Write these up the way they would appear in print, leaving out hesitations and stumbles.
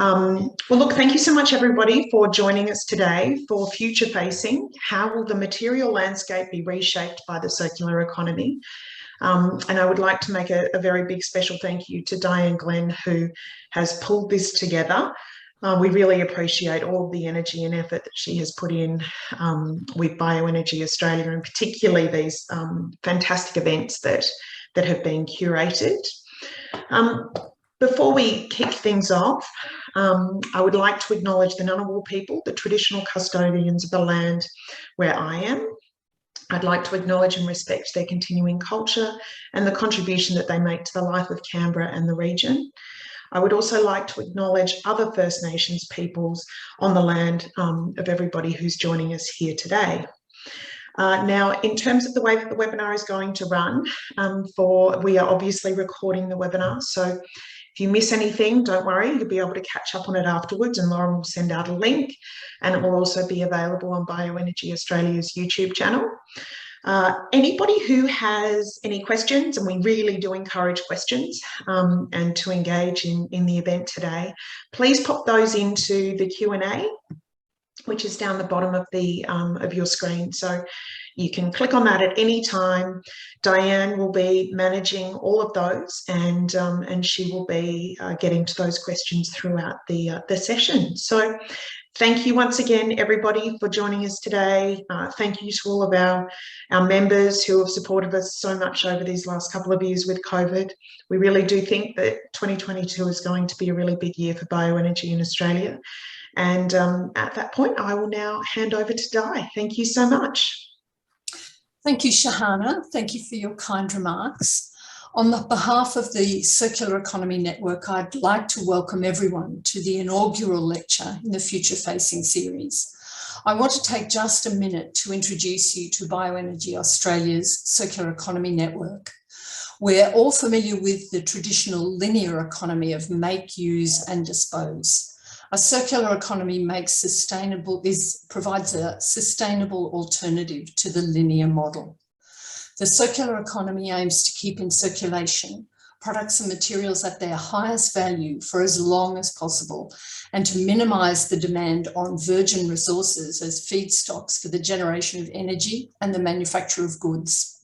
Well, look, thank you so much, everybody, for joining us today for Future Facing. How will the material landscape be reshaped by the circular economy? And I would like to make a very big special thank you to Dianne Glenn, who has pulled this together. We really appreciate all the energy and effort that she has put in with Bioenergy Australia, and particularly these fantastic events that have been curated. Before we kick things off, I would like to acknowledge the Ngunnawal people, the traditional custodians of the land where I am. I'd like to acknowledge and respect their continuing culture and the contribution that they make to the life of Canberra and the region. I would also like to acknowledge other First Nations peoples on the land of everybody who's joining us here today. Now, in terms of the way that the webinar is going to run, we are obviously recording the webinar, so if you miss anything, don't worry, you'll be able to catch up on it afterwards, and Lauren will send out a link, and it will also be available on Bioenergy Australia's YouTube channel. Anybody who has any questions, and we really do encourage questions and to engage in the event today, please pop those into the Q&A, which is down the bottom of your screen. So you can click on that at any time. Dianne will be managing all of those, and she will be getting to those questions throughout the session. So thank you once again, everybody, for joining us today. Thank you to all of our members who have supported us so much over these last couple of years with COVID. We really do think that 2022 is going to be a really big year for bioenergy in Australia. And at that point, I will now hand over to Di. Thank you so much. Thank you, Shahana. Thank you for your kind remarks. On the behalf of the Circular Economy Network, I'd like to welcome everyone to the inaugural lecture in the Future Facing series. I want to take just a minute to introduce you to Bioenergy Australia's Circular Economy Network. We're all familiar with the traditional linear economy of make, use and dispose. A circular economy provides a sustainable alternative to the linear model. The circular economy aims to keep in circulation products and materials at their highest value for as long as possible, and to minimise the demand on virgin resources as feedstocks for the generation of energy and the manufacture of goods.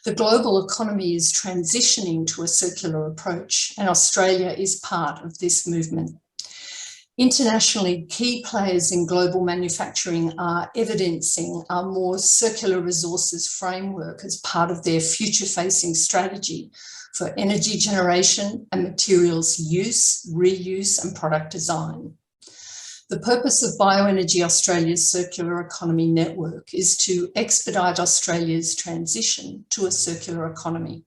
The global economy is transitioning to a circular approach, and Australia is part of this movement. Internationally, key players in global manufacturing are evidencing a more circular resources framework as part of their future-facing strategy for energy generation and materials use, reuse and product design. The purpose of Bioenergy Australia's Circular Economy Network is to expedite Australia's transition to a circular economy.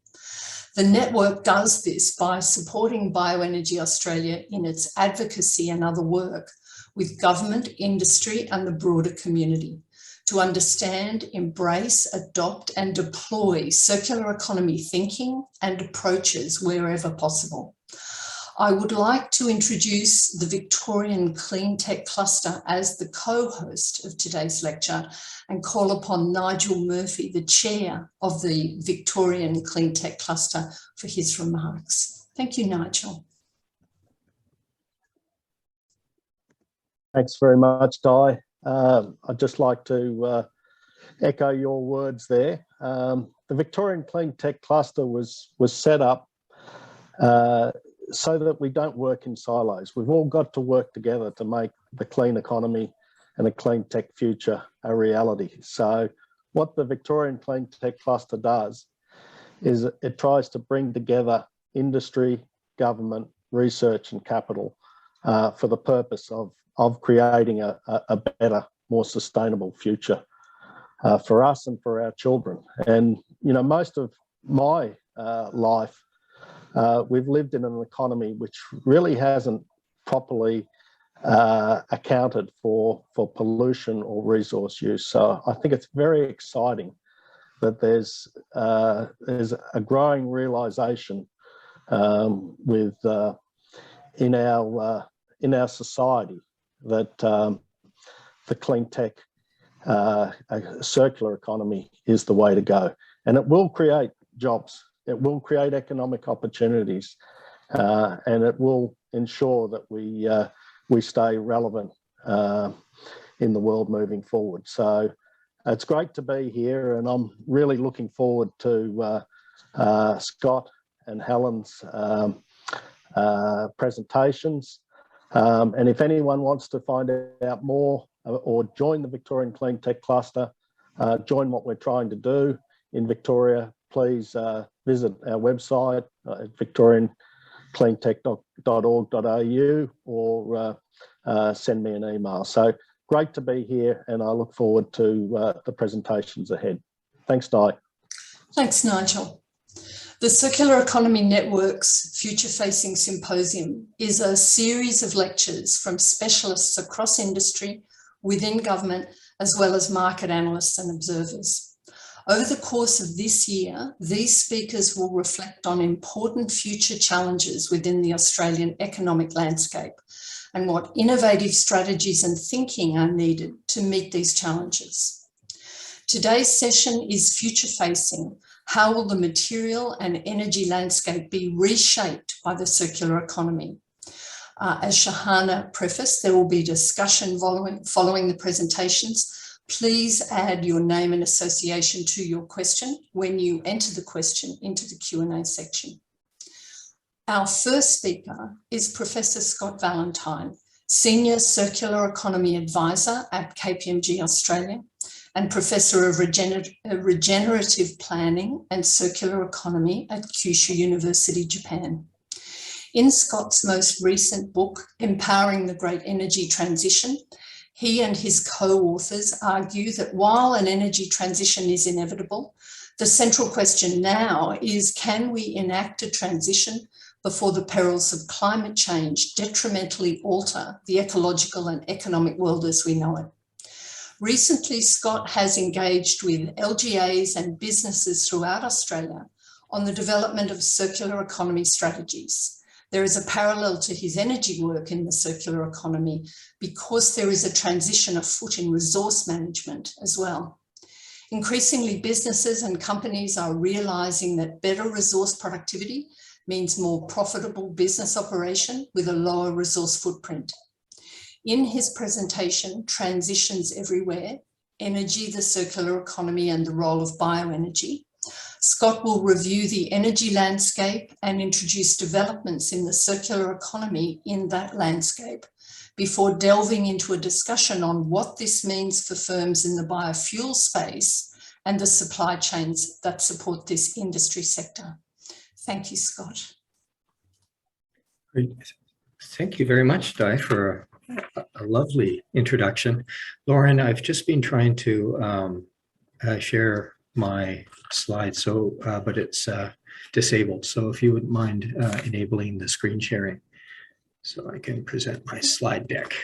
The network does this by supporting Bioenergy Australia in its advocacy and other work with government, industry and the broader community to understand, embrace, adopt and deploy circular economy thinking and approaches wherever possible. I would like to introduce the Victorian CleanTech cluster as the co-host of today's lecture and call upon Nigel Murphy, the chair of the Victorian CleanTech cluster, for his remarks. Thank you, Nigel. Thanks very much, Di. I'd just like to echo your words there. The Victorian CleanTech cluster was set up so that we don't work in silos. We've all got to work together to make the clean economy and a clean tech future a reality. So what the Victorian CleanTech cluster does is it tries to bring together industry, government, research and capital for the purpose of creating a better, more sustainable future for us and for our children. And, you know, most of my life, we've lived in an economy which really hasn't properly accounted for pollution or resource use. So I think it's very exciting that there's a growing realisation in our society that the clean tech circular economy is the way to go, and it will create jobs. It will create economic opportunities, and it will ensure that we stay relevant in the world moving forward. So it's great to be here, and I'm really looking forward to Scott and Helen's presentations. And if anyone wants to find out more or join the Victorian CleanTech cluster, join what we're trying to do in Victoria, please visit our website at victoriancleantech.org.au or send me an email. So great to be here, and I look forward to the presentations ahead. Thanks, Di. Thanks, Nigel. The Circular Economy Network's Future Facing Symposium is a series of lectures from specialists across industry, within government, as well as market analysts and observers. Over the course of this year, these speakers will reflect on important future challenges within the Australian economic landscape and what innovative strategies and thinking are needed to meet these challenges. Today's session is future facing. How will the material and energy landscape be reshaped by the circular economy? As Shahana prefaced, there will be discussion following the presentations. Please add your name and association to your question when you enter the question into the Q&A section. Our first speaker is Professor Scott Valentine, Senior Circular Economy Advisor at KPMG Australia and Professor of Regenerative Planning and Circular Economy at Kyushu University, Japan. In Scott's most recent book, Empowering the Great Energy Transition, he and his co-authors argue that while an energy transition is inevitable, the central question now is, can we enact a transition before the perils of climate change detrimentally alter the ecological and economic world as we know it? Recently, Scott has engaged with LGAs and businesses throughout Australia on the development of circular economy strategies. There is a parallel to his energy work in the circular economy because there is a transition afoot in resource management as well. Increasingly, businesses and companies are realising that better resource productivity means more profitable business operation with a lower resource footprint. In his presentation, Transitions Everywhere, Energy, the Circular Economy and the Role of Bioenergy, Scott will review the energy landscape and introduce developments in the circular economy in that landscape before delving into a discussion on what this means for firms in the biofuel space and the supply chains that support this industry sector. Thank you, Scott. Great. Thank you very much, Di, for a lovely introduction. Lauren, I've just been trying to share my slide, but it's disabled. So if you wouldn't mind enabling the screen sharing so I can present my slide deck.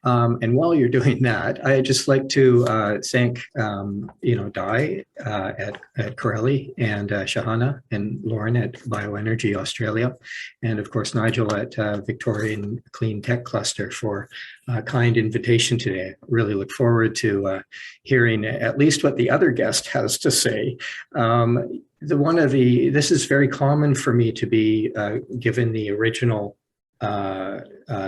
And while you're doing that, I'd just like to thank, Di at Corelli and Shahana and Lauren at Bioenergy Australia, and of course Nigel at Victorian CleanTech Cluster for a kind invitation today. I really look forward to hearing at least what the other guest has to say. This is very common for me to be given the original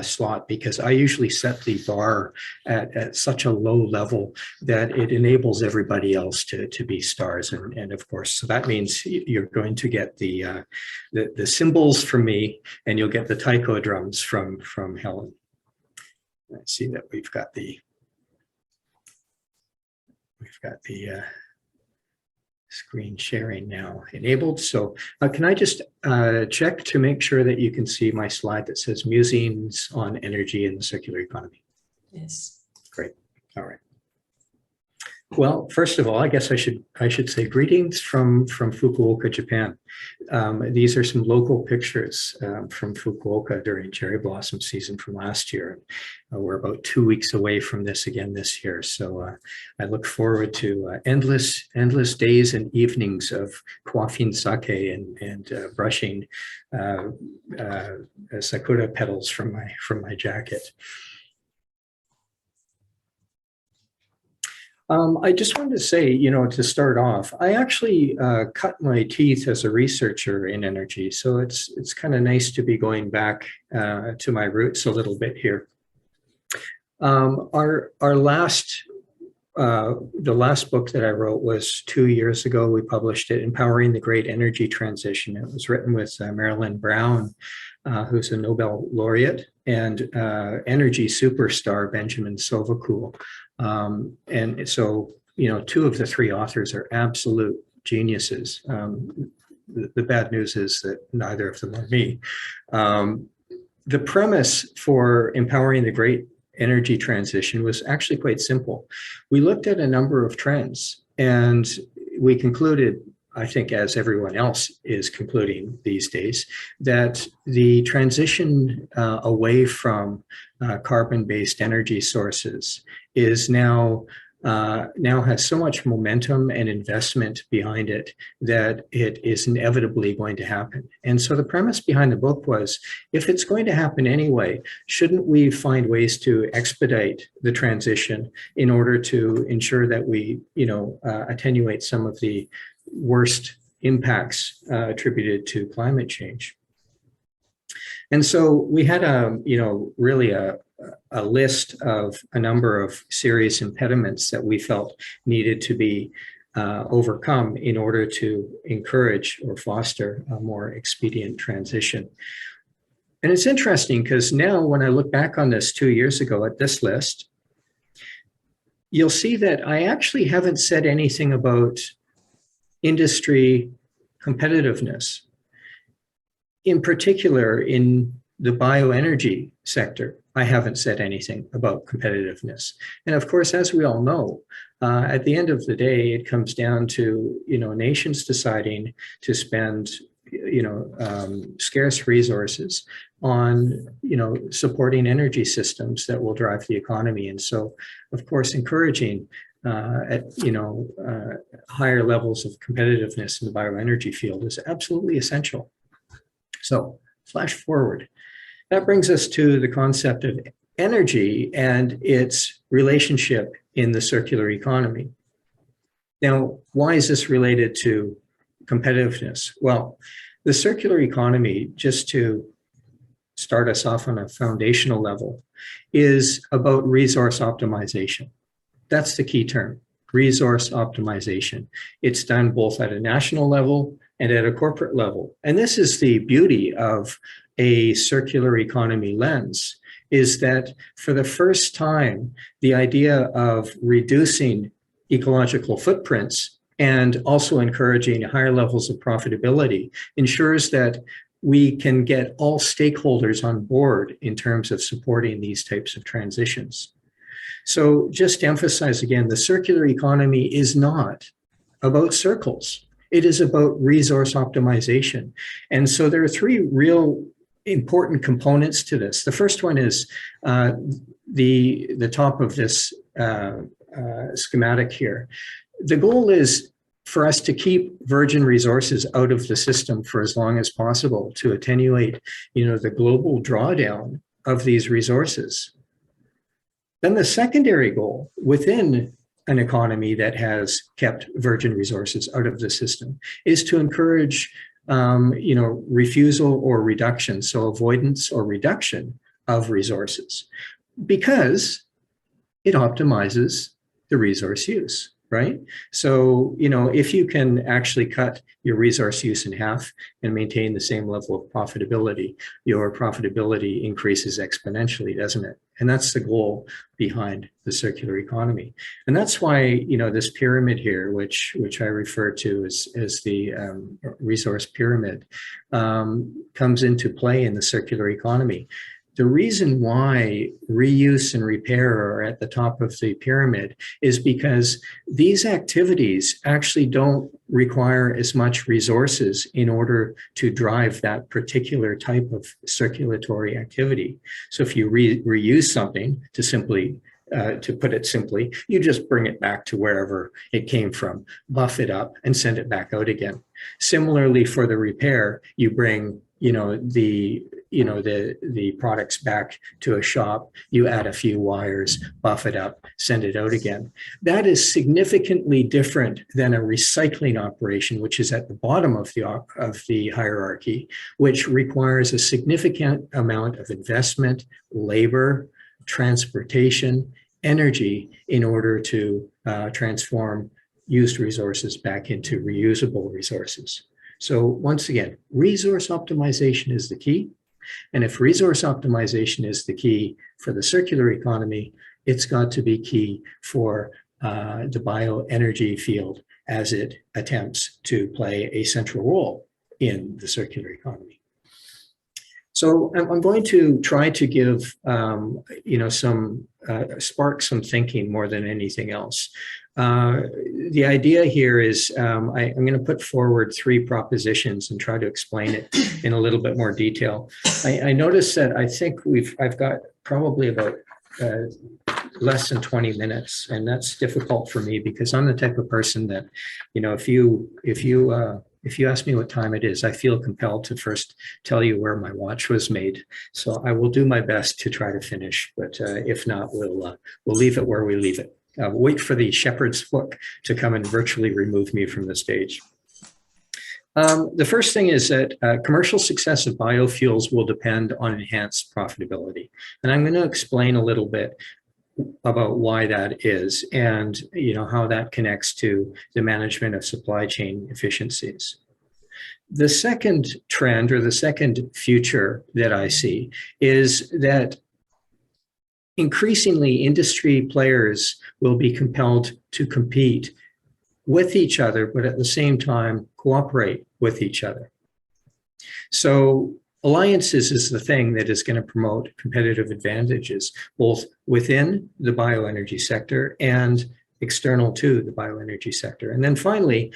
slot because I usually set the bar at such a low level that it enables everybody else to be stars, and of course, so that means you're going to get the cymbals from me, and you'll get the taiko drums from Helen. I see that we've got the screen sharing now enabled. So can I just check to make sure that you can see my slide that says musings on energy and the circular economy? Yes. Great. All right. Well, first of all, I guess I should say greetings from Fukuoka, Japan. These are some local pictures from Fukuoka during cherry blossom season from last year. We're about 2 weeks away from this again this year, so I look forward to endless days and evenings of quaffing sake and brushing sakura petals from my jacket. I just wanted to say, to start off, I actually cut my teeth as a researcher in energy. So it's kind of nice to be going back to my roots a little bit here. Our last, the last book that I wrote was 2 years ago. We published it, Empowering the Great Energy Transition. It was written with Marilyn Brown, who's a Nobel laureate, and energy superstar Benjamin Sovacool. And so, two of the three authors are absolute geniuses. The bad news is that neither of them are me. The premise for Empowering the Great Energy Transition was actually quite simple. We looked at a number of trends and we concluded, I think as everyone else is concluding these days, that the transition away from carbon-based energy sources is now has so much momentum and investment behind it that it is inevitably going to happen. And so the premise behind the book was, if it's going to happen anyway, shouldn't we find ways to expedite the transition in order to ensure that we, attenuate some of the worst impacts attributed to climate change? And so we had really a list of a number of serious impediments that we felt needed to be overcome in order to encourage or foster a more expedient transition. And it's interesting because now when I look back on this 2 years ago at this list, you'll see that I actually haven't said anything about industry competitiveness. In particular, in the bioenergy sector, I haven't said anything about competitiveness. And of course, as we all know, at the end of the day, it comes down to, nations deciding to spend, scarce resources on, supporting energy systems that will drive the economy. And so, of course, encouraging higher levels of competitiveness in the bioenergy field is absolutely essential. So, flash forward. That brings us to the concept of energy and its relationship in the circular economy. Now, why is this related to competitiveness? Well, the circular economy, just to start us off on a foundational level, is about resource optimization. That's the key term, resource optimization. It's done both at a national level and at a corporate level. And this is the beauty of a circular economy lens, is that for the first time, the idea of reducing ecological footprints and also encouraging higher levels of profitability ensures that we can get all stakeholders on board in terms of supporting these types of transitions. So just to emphasize again, the circular economy is not about circles. It is about resource optimization. And so there are three real important components to this. The first one is the top of this schematic here. The goal is for us to keep virgin resources out of the system for as long as possible to attenuate, the global drawdown of these resources. Then the secondary goal within an economy that has kept virgin resources out of the system is to encourage refusal or reduction, so avoidance or reduction of resources, because it optimizes the resource use, right? So, if you can actually cut your resource use in half and maintain the same level of profitability, your profitability increases exponentially, doesn't it? And that's the goal behind the circular economy. And that's why, this pyramid here, which I refer to as the resource pyramid, comes into play in the circular economy. The reason why reuse and repair are at the top of the pyramid is because these activities actually don't require as much resources in order to drive that particular type of circulatory activity. So if you reuse something, to put it simply, you just bring it back to wherever it came from, buff it up and send it back out again. Similarly, for the repair, you bring the products back to a shop, you add a few wires, buff it up, send it out again. That is significantly different than a recycling operation, which is at the bottom of the hierarchy, which requires a significant amount of investment, labor, transportation, energy in order to transform used resources back into reusable resources. So once again, resource optimization is the key. And if resource optimization is the key for the circular economy, it's got to be key for the bioenergy field as it attempts to play a central role in the circular economy. So I'm going to try to give, spark some thinking more than anything else. The idea here is I'm going to put forward 3 propositions and try to explain it in a little bit more detail. I noticed that I think I've got probably about less than 20 minutes, and that's difficult for me because I'm the type of person that, if you ask me what time it is, I feel compelled to first tell you where my watch was made. So I will do my best to try to finish, but if not, we'll leave it where we leave it. Wait for the shepherd's hook to come and virtually remove me from the stage. The first thing is that commercial success of biofuels will depend on enhanced profitability. And I'm going to explain a little bit about why that is and how that connects to the management of supply chain efficiencies. The second trend, or the second future that I see, is that increasingly industry players will be compelled to compete with each other, but at the same time cooperate with each other. So alliances is the thing that is going to promote competitive advantages, both within the bioenergy sector and external to the bioenergy sector. And then finally,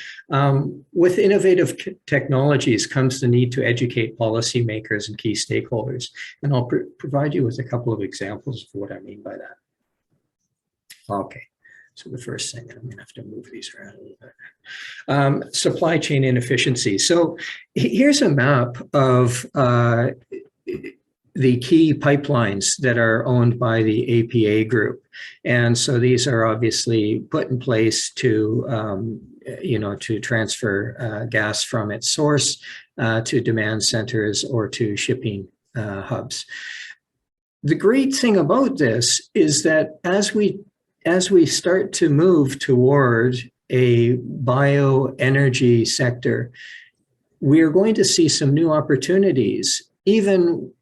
with innovative technologies comes the need to educate policymakers and key stakeholders. And I'll provide you with a couple of examples of what I mean by that. Okay. So the first thing, I'm going to have to move these around a little bit. Supply chain inefficiency. So here's a map of the key pipelines that are owned by the APA group. And so these are obviously put in place to, to transfer gas from its source to demand centers or to shipping hubs. The great thing about this is that as we start to move toward a bioenergy sector, we are going to see some new opportunities, even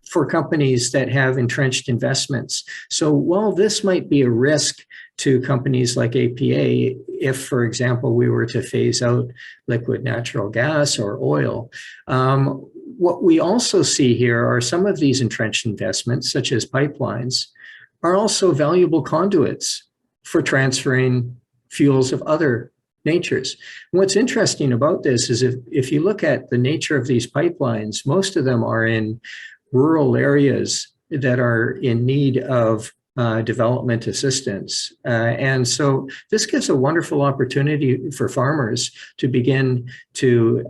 for companies that have entrenched investments. So while this might be a risk to companies like APA, if, for example, we were to phase out liquid natural gas or oil, what we also see here are some of these entrenched investments, such as pipelines, are also valuable conduits for transferring fuels of other natures. And what's interesting about this is if you look at the nature of these pipelines, most of them are in rural areas that are in need of development assistance. And so this gives a wonderful opportunity for farmers to begin to,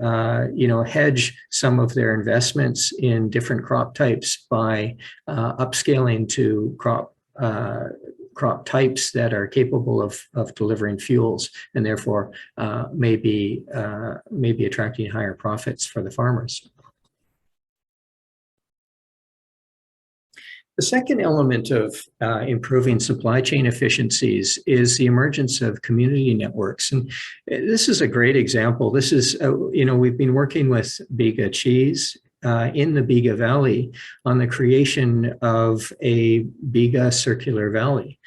hedge some of their investments in different crop types by upscaling to crop types that are capable of delivering fuels and therefore maybe attracting higher profits for the farmers. The second element of improving supply chain efficiencies is the emergence of community networks. And this is a great example. This is, we've been working with Bega Cheese in the Bega Valley on the creation of a Bega Circular Valley.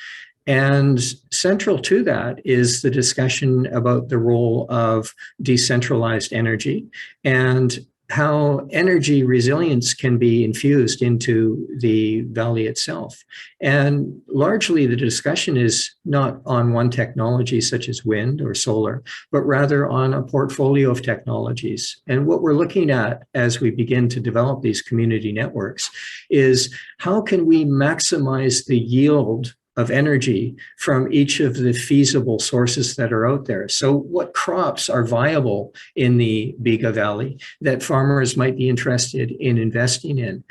And central to that is the discussion about the role of decentralized energy and how energy resilience can be infused into the valley itself. And largely the discussion is not on one technology such as wind or solar, but rather on a portfolio of technologies. And what we're looking at as we begin to develop these community networks is how can we maximize the yield of energy from each of the feasible sources that are out there. So what crops are viable in the Bega Valley that farmers might be interested in investing in?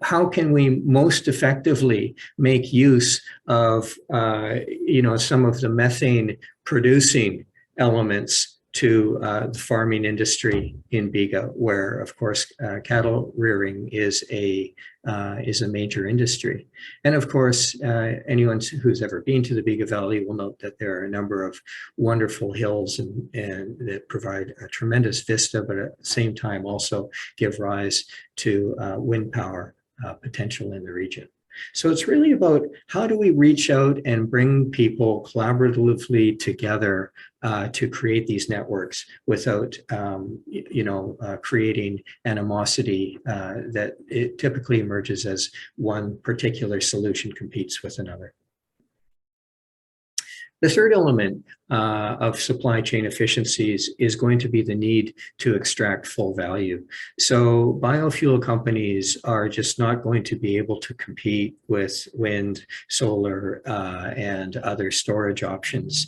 How can we most effectively make use of, some of the methane producing elements to the farming industry in Bega, where, of course, cattle rearing is a major industry. And of course, anyone who's ever been to the Bega Valley will note that there are a number of wonderful hills and that provide a tremendous vista, but at the same time also give rise to wind power potential in the region. So it's really about how do we reach out and bring people collaboratively together to create these networks without, creating animosity that it typically emerges as one particular solution competes with another. The third element of supply chain efficiencies is going to be the need to extract full value. So biofuel companies are just not going to be able to compete with wind, solar, and other storage options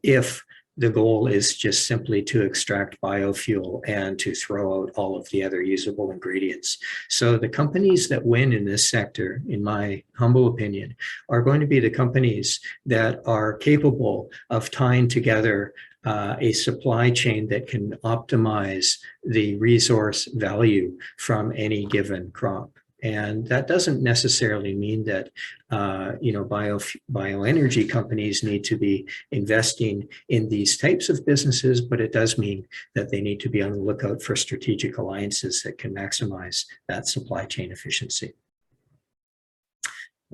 if the goal is just simply to extract biofuel and to throw out all of the other usable ingredients. So the companies that win in this sector, in my humble opinion, are going to be the companies that are capable of tying together a supply chain that can optimize the resource value from any given crop. And that doesn't necessarily mean that, bioenergy companies need to be investing in these types of businesses, but it does mean that they need to be on the lookout for strategic alliances that can maximize that supply chain efficiency.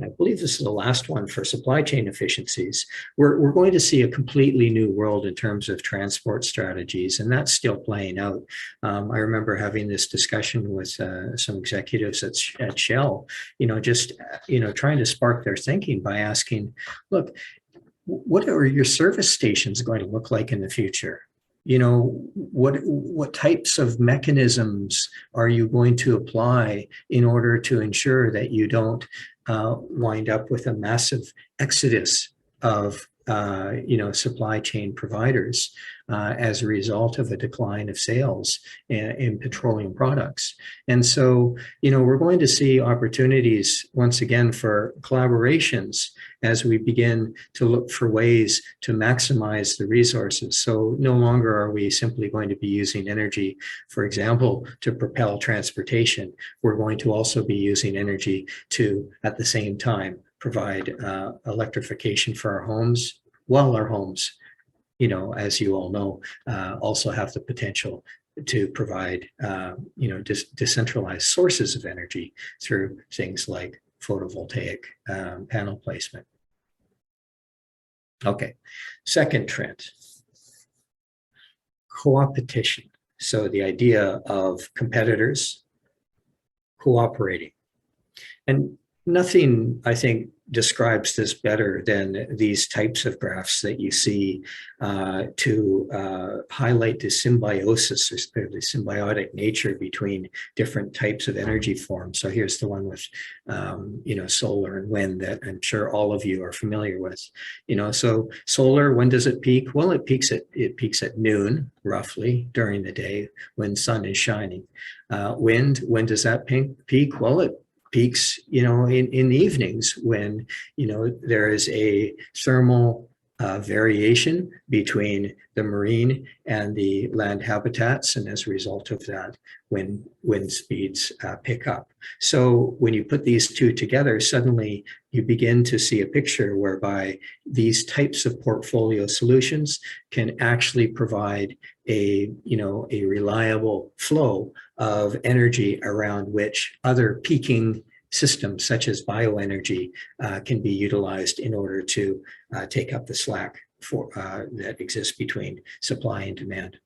I believe this is the last one for supply chain efficiencies. We're going to see a completely new world in terms of transport strategies, and that's still playing out. I remember having this discussion with some executives at Shell, trying to spark their thinking by asking, look, what are your service stations going to look like in the future? What types of mechanisms are you going to apply in order to ensure that you don't wind up with a massive exodus of supply chain providers as a result of a decline of sales in petroleum products. And so, we're going to see opportunities once again for collaborations as we begin to look for ways to maximize the resources. So no longer are we simply going to be using energy, for example, to propel transportation. We're going to also be using energy to, at the same time, provide electrification for our homes, while our homes, as you all know, also have the potential to provide, decentralized sources of energy through things like photovoltaic panel placement. Okay, second trend, co-opetition. So the idea of competitors cooperating. And nothing, I think, describes this better than these types of graphs that you see to highlight the symbiosis or the symbiotic nature between different types of energy forms. So here's the one with, solar and wind that I'm sure all of you are familiar with. So solar, when does it peak? Well, it peaks at noon, roughly, during the day when sun is shining. Wind, when does that peak? Well, it peaks, in the evenings when, there is a thermal variation between the marine and the land habitats. And as a result of that, when wind speeds pick up. So when you put these two together, suddenly you begin to see a picture whereby these types of portfolio solutions can actually provide a reliable flow of energy around which other peaking systems such as bioenergy can be utilized in order to take up the slack for that exists between supply and demand.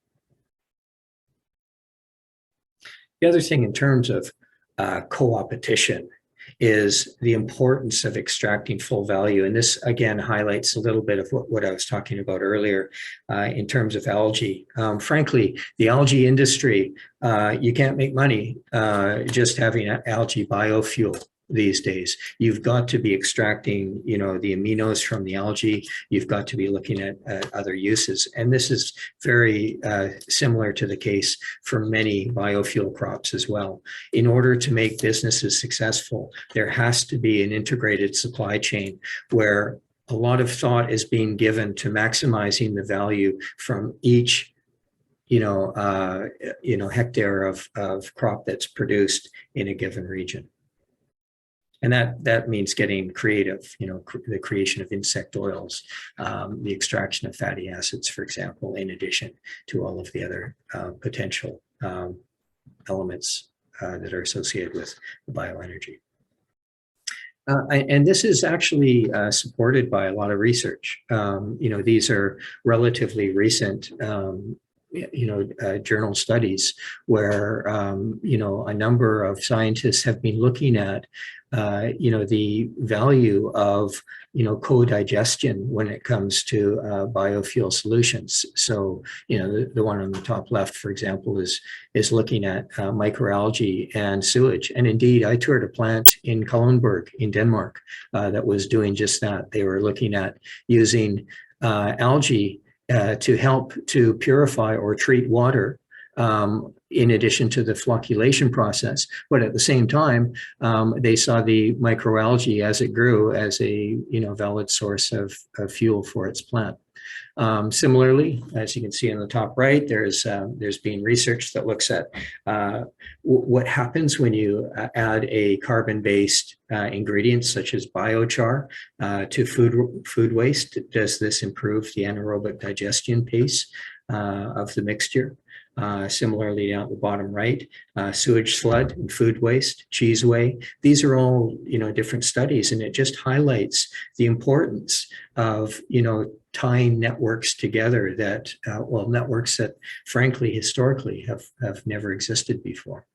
The other thing in terms of co-opetition is the importance of extracting full value. And this, again, highlights a little bit of what I was talking about earlier in terms of algae. Frankly, the algae industry, you can't make money just having algae biofuel. these days. You've got to be extracting, the aminos from the algae. You've got to be looking at other uses. And this is very similar to the case for many biofuel crops as well. In order to make businesses successful, there has to be an integrated supply chain where a lot of thought is being given to maximizing the value from each hectare of crop that's produced in a given region. And that means getting creative, the creation of insect oils, the extraction of fatty acids, for example, in addition to all of the other potential elements that are associated with bioenergy. And this is actually supported by a lot of research. These are relatively recent journal studies where, a number of scientists have been looking at, the value of, co-digestion when it comes to biofuel solutions. So, the one on the top left, for example, is looking at microalgae and sewage. And indeed, I toured a plant in Kalundborg in Denmark that was doing just that. They were looking at using algae to help to purify or treat water in addition to the flocculation process. But at the same time, they saw the microalgae as it grew as a valid source of fuel for its plant. Similarly, as you can see on the top right, there's been research that looks at what happens when you add a carbon-based ingredients such as biochar to food waste. Does this improve the anaerobic digestion pace of the mixture? Similarly, down at the bottom right, sewage slud and food waste, cheese whey. These are all, different studies, and it just highlights the importance of, tying networks together that, networks that frankly, historically have never existed before.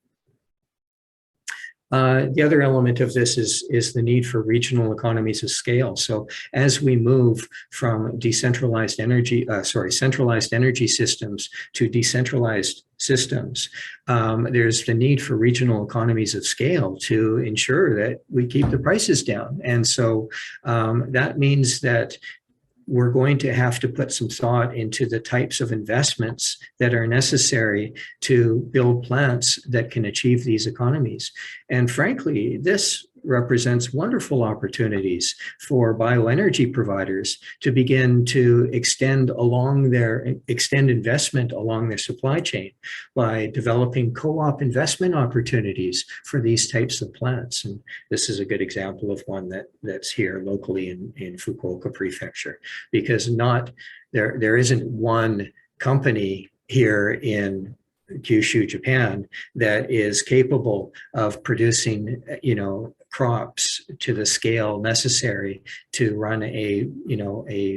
The other element of this is the need for regional economies of scale. So as we move from centralized energy systems to decentralized systems, there's the need for regional economies of scale to ensure that we keep the prices down. And so that means that we're going to have to put some thought into the types of investments that are necessary to build plants that can achieve these economies. And frankly, this represents wonderful opportunities for bioenergy providers to begin to extend investment along their supply chain by developing co-op investment opportunities for these types of plants. And this is a good example of one that's here locally in Fukuoka Prefecture, because there isn't one company here in Kyushu, Japan, that is capable of producing, crops to the scale necessary to run a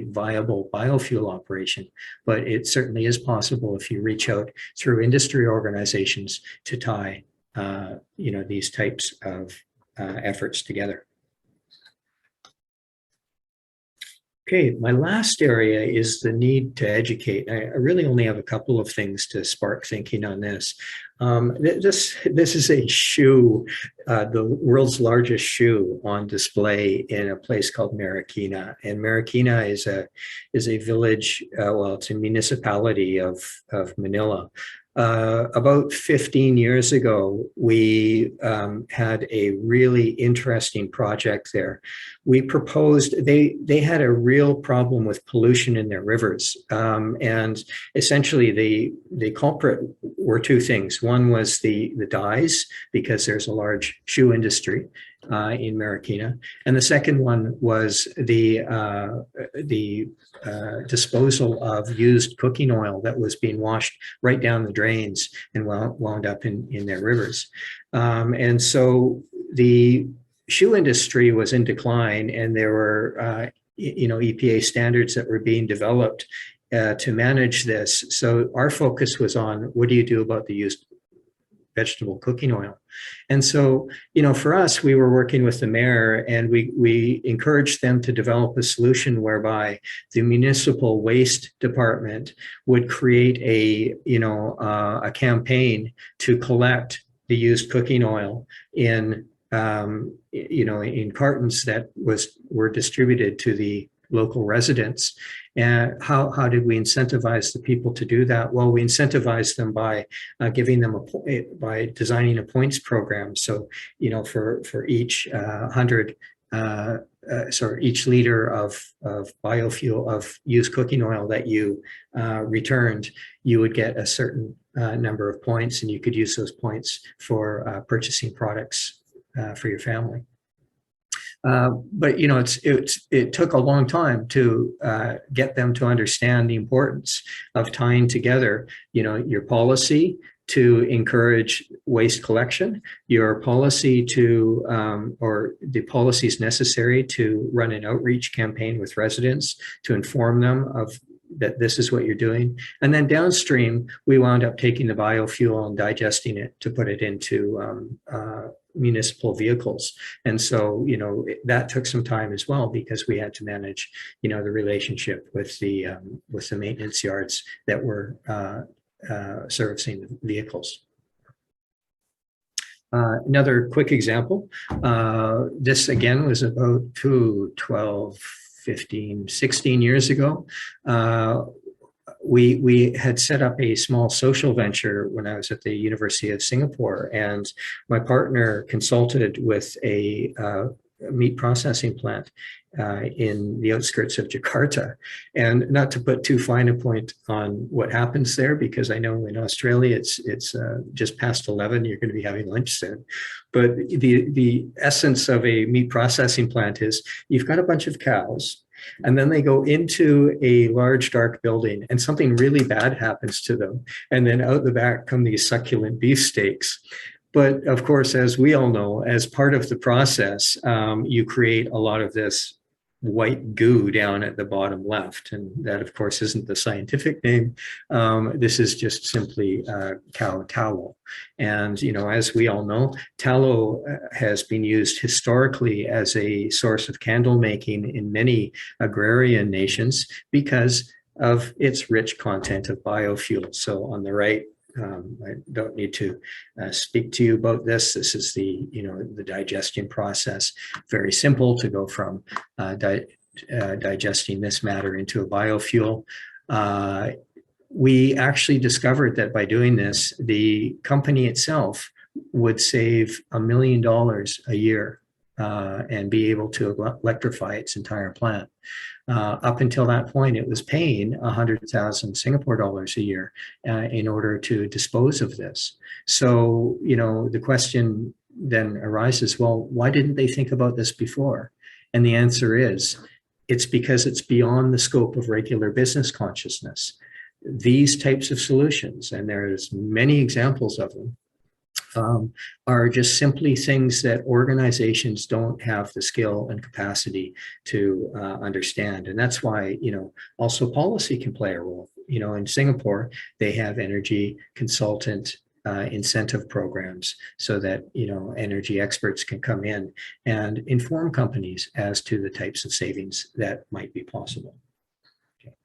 viable biofuel operation. But it certainly is possible if you reach out through industry organizations to tie, these types of efforts together. Okay, my last area is the need to educate. I really only have a couple of things to spark thinking on this. This is a shoe, the world's largest shoe on display in a place called Marikina. And Marikina is a village, it's a municipality of Manila. About 15 years ago, we had a really interesting project there. We proposed, they had a real problem with pollution in their rivers. And essentially the culprit were two things. One was the dyes, because there's a large shoe industry in Marikina. And the second one was the disposal of used cooking oil that was being washed right down the drains and wound up in their rivers. And so the shoe industry was in decline, and there were EPA standards that were being developed to manage this. So our focus was on, what do you do about the used vegetable cooking oil? And so, for us, we were working with the mayor, and we encouraged them to develop a solution whereby the municipal waste department would create a campaign to collect the used cooking oil in in cartons that were distributed to the local residents. And how did we incentivize the people to do that? Well, we incentivized them by giving them by designing a points program. So, for each 100, each liter of biofuel, of used cooking oil that you returned, you would get a certain number of points, and you could use those points for purchasing products for your family. But it took a long time to get them to understand the importance of tying together, your policy to encourage waste collection, your policy to, or the policies necessary to run an outreach campaign with residents to inform them of that this is what you're doing. And then downstream, we wound up taking the biofuel and digesting it to put it into municipal vehicles. And so, that took some time as well, because we had to manage, the relationship with the maintenance yards that were servicing the vehicles. Another quick example. This again was about 12, 15, 16 years ago. We had set up a small social venture when I was at the University of Singapore, and my partner consulted with a meat processing plant in the outskirts of Jakarta. And not to put too fine a point on what happens there, because I know in Australia it's just past 11, you're going to be having lunch soon. But the essence of a meat processing plant is you've got a bunch of cows, and then they go into a large dark building and something really bad happens to them. And then out the back come these succulent beef steaks. But of course, as we all know, as part of the process, you create a lot of this white goo down at the bottom left. And that, of course, isn't the scientific name. This is just simply cow tallow. And, as we all know, tallow has been used historically as a source of candle making in many agrarian nations because of its rich content of biofuel. So on the right, I don't need to speak to you about this. This is the digestion process. Very simple to go from digesting this matter into a biofuel. We actually discovered that by doing this, the company itself would save $1 million a year and be able to electrify its entire plant. Up until that point, it was paying 100,000 Singapore dollars a year in order to dispose of this. So, the question then arises, well, why didn't they think about this before? And the answer is, it's because it's beyond the scope of regular business consciousness. These types of solutions, and there's many examples of them, are just simply things that organizations don't have the skill and capacity to understand. And that's why, also policy can play a role. In Singapore, they have energy consultant incentive programs so that, energy experts can come in and inform companies as to the types of savings that might be possible. Okay.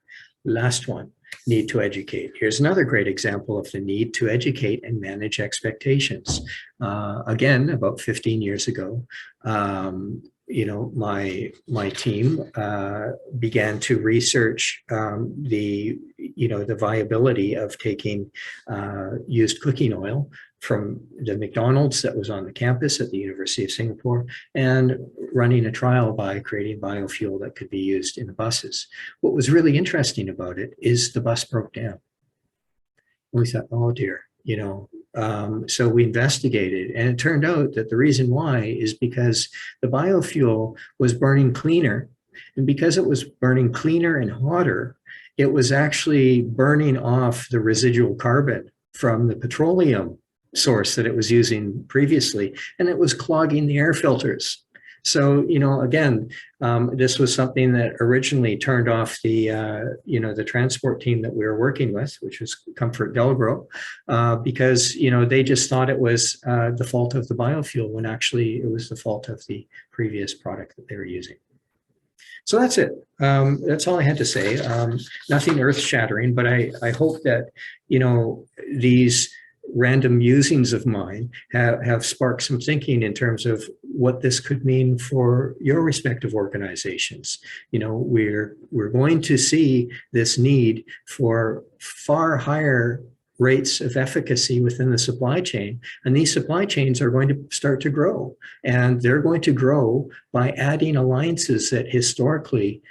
Last one. Need to educate. Here's another great example of the need to educate and manage expectations. Again, about 15 years ago, my team began to research the viability of taking used cooking oil from the McDonald's that was on the campus at the University of Singapore and running a trial by creating biofuel that could be used in the buses. What was really interesting about it is the bus broke down. We thought, oh dear, so we investigated, and it turned out that the reason why is because the biofuel was burning cleaner, and because it was burning cleaner and hotter, it was actually burning off the residual carbon from the petroleum source that it was using previously, and it was clogging the air filters. So, again, this was something that originally turned off the, the transport team that we were working with, which was Comfort Delgro, because, they just thought it was the fault of the biofuel when actually it was the fault of the previous product that they were using. So that's it. That's all I had to say. Nothing earth-shattering, but I hope that, random musings of mine have sparked some thinking in terms of what this could mean for your respective organizations. You know, we're going to see this need for far higher rates of efficacy within the supply chain, and these supply chains are going to start to grow, and they're going to grow by adding alliances that historically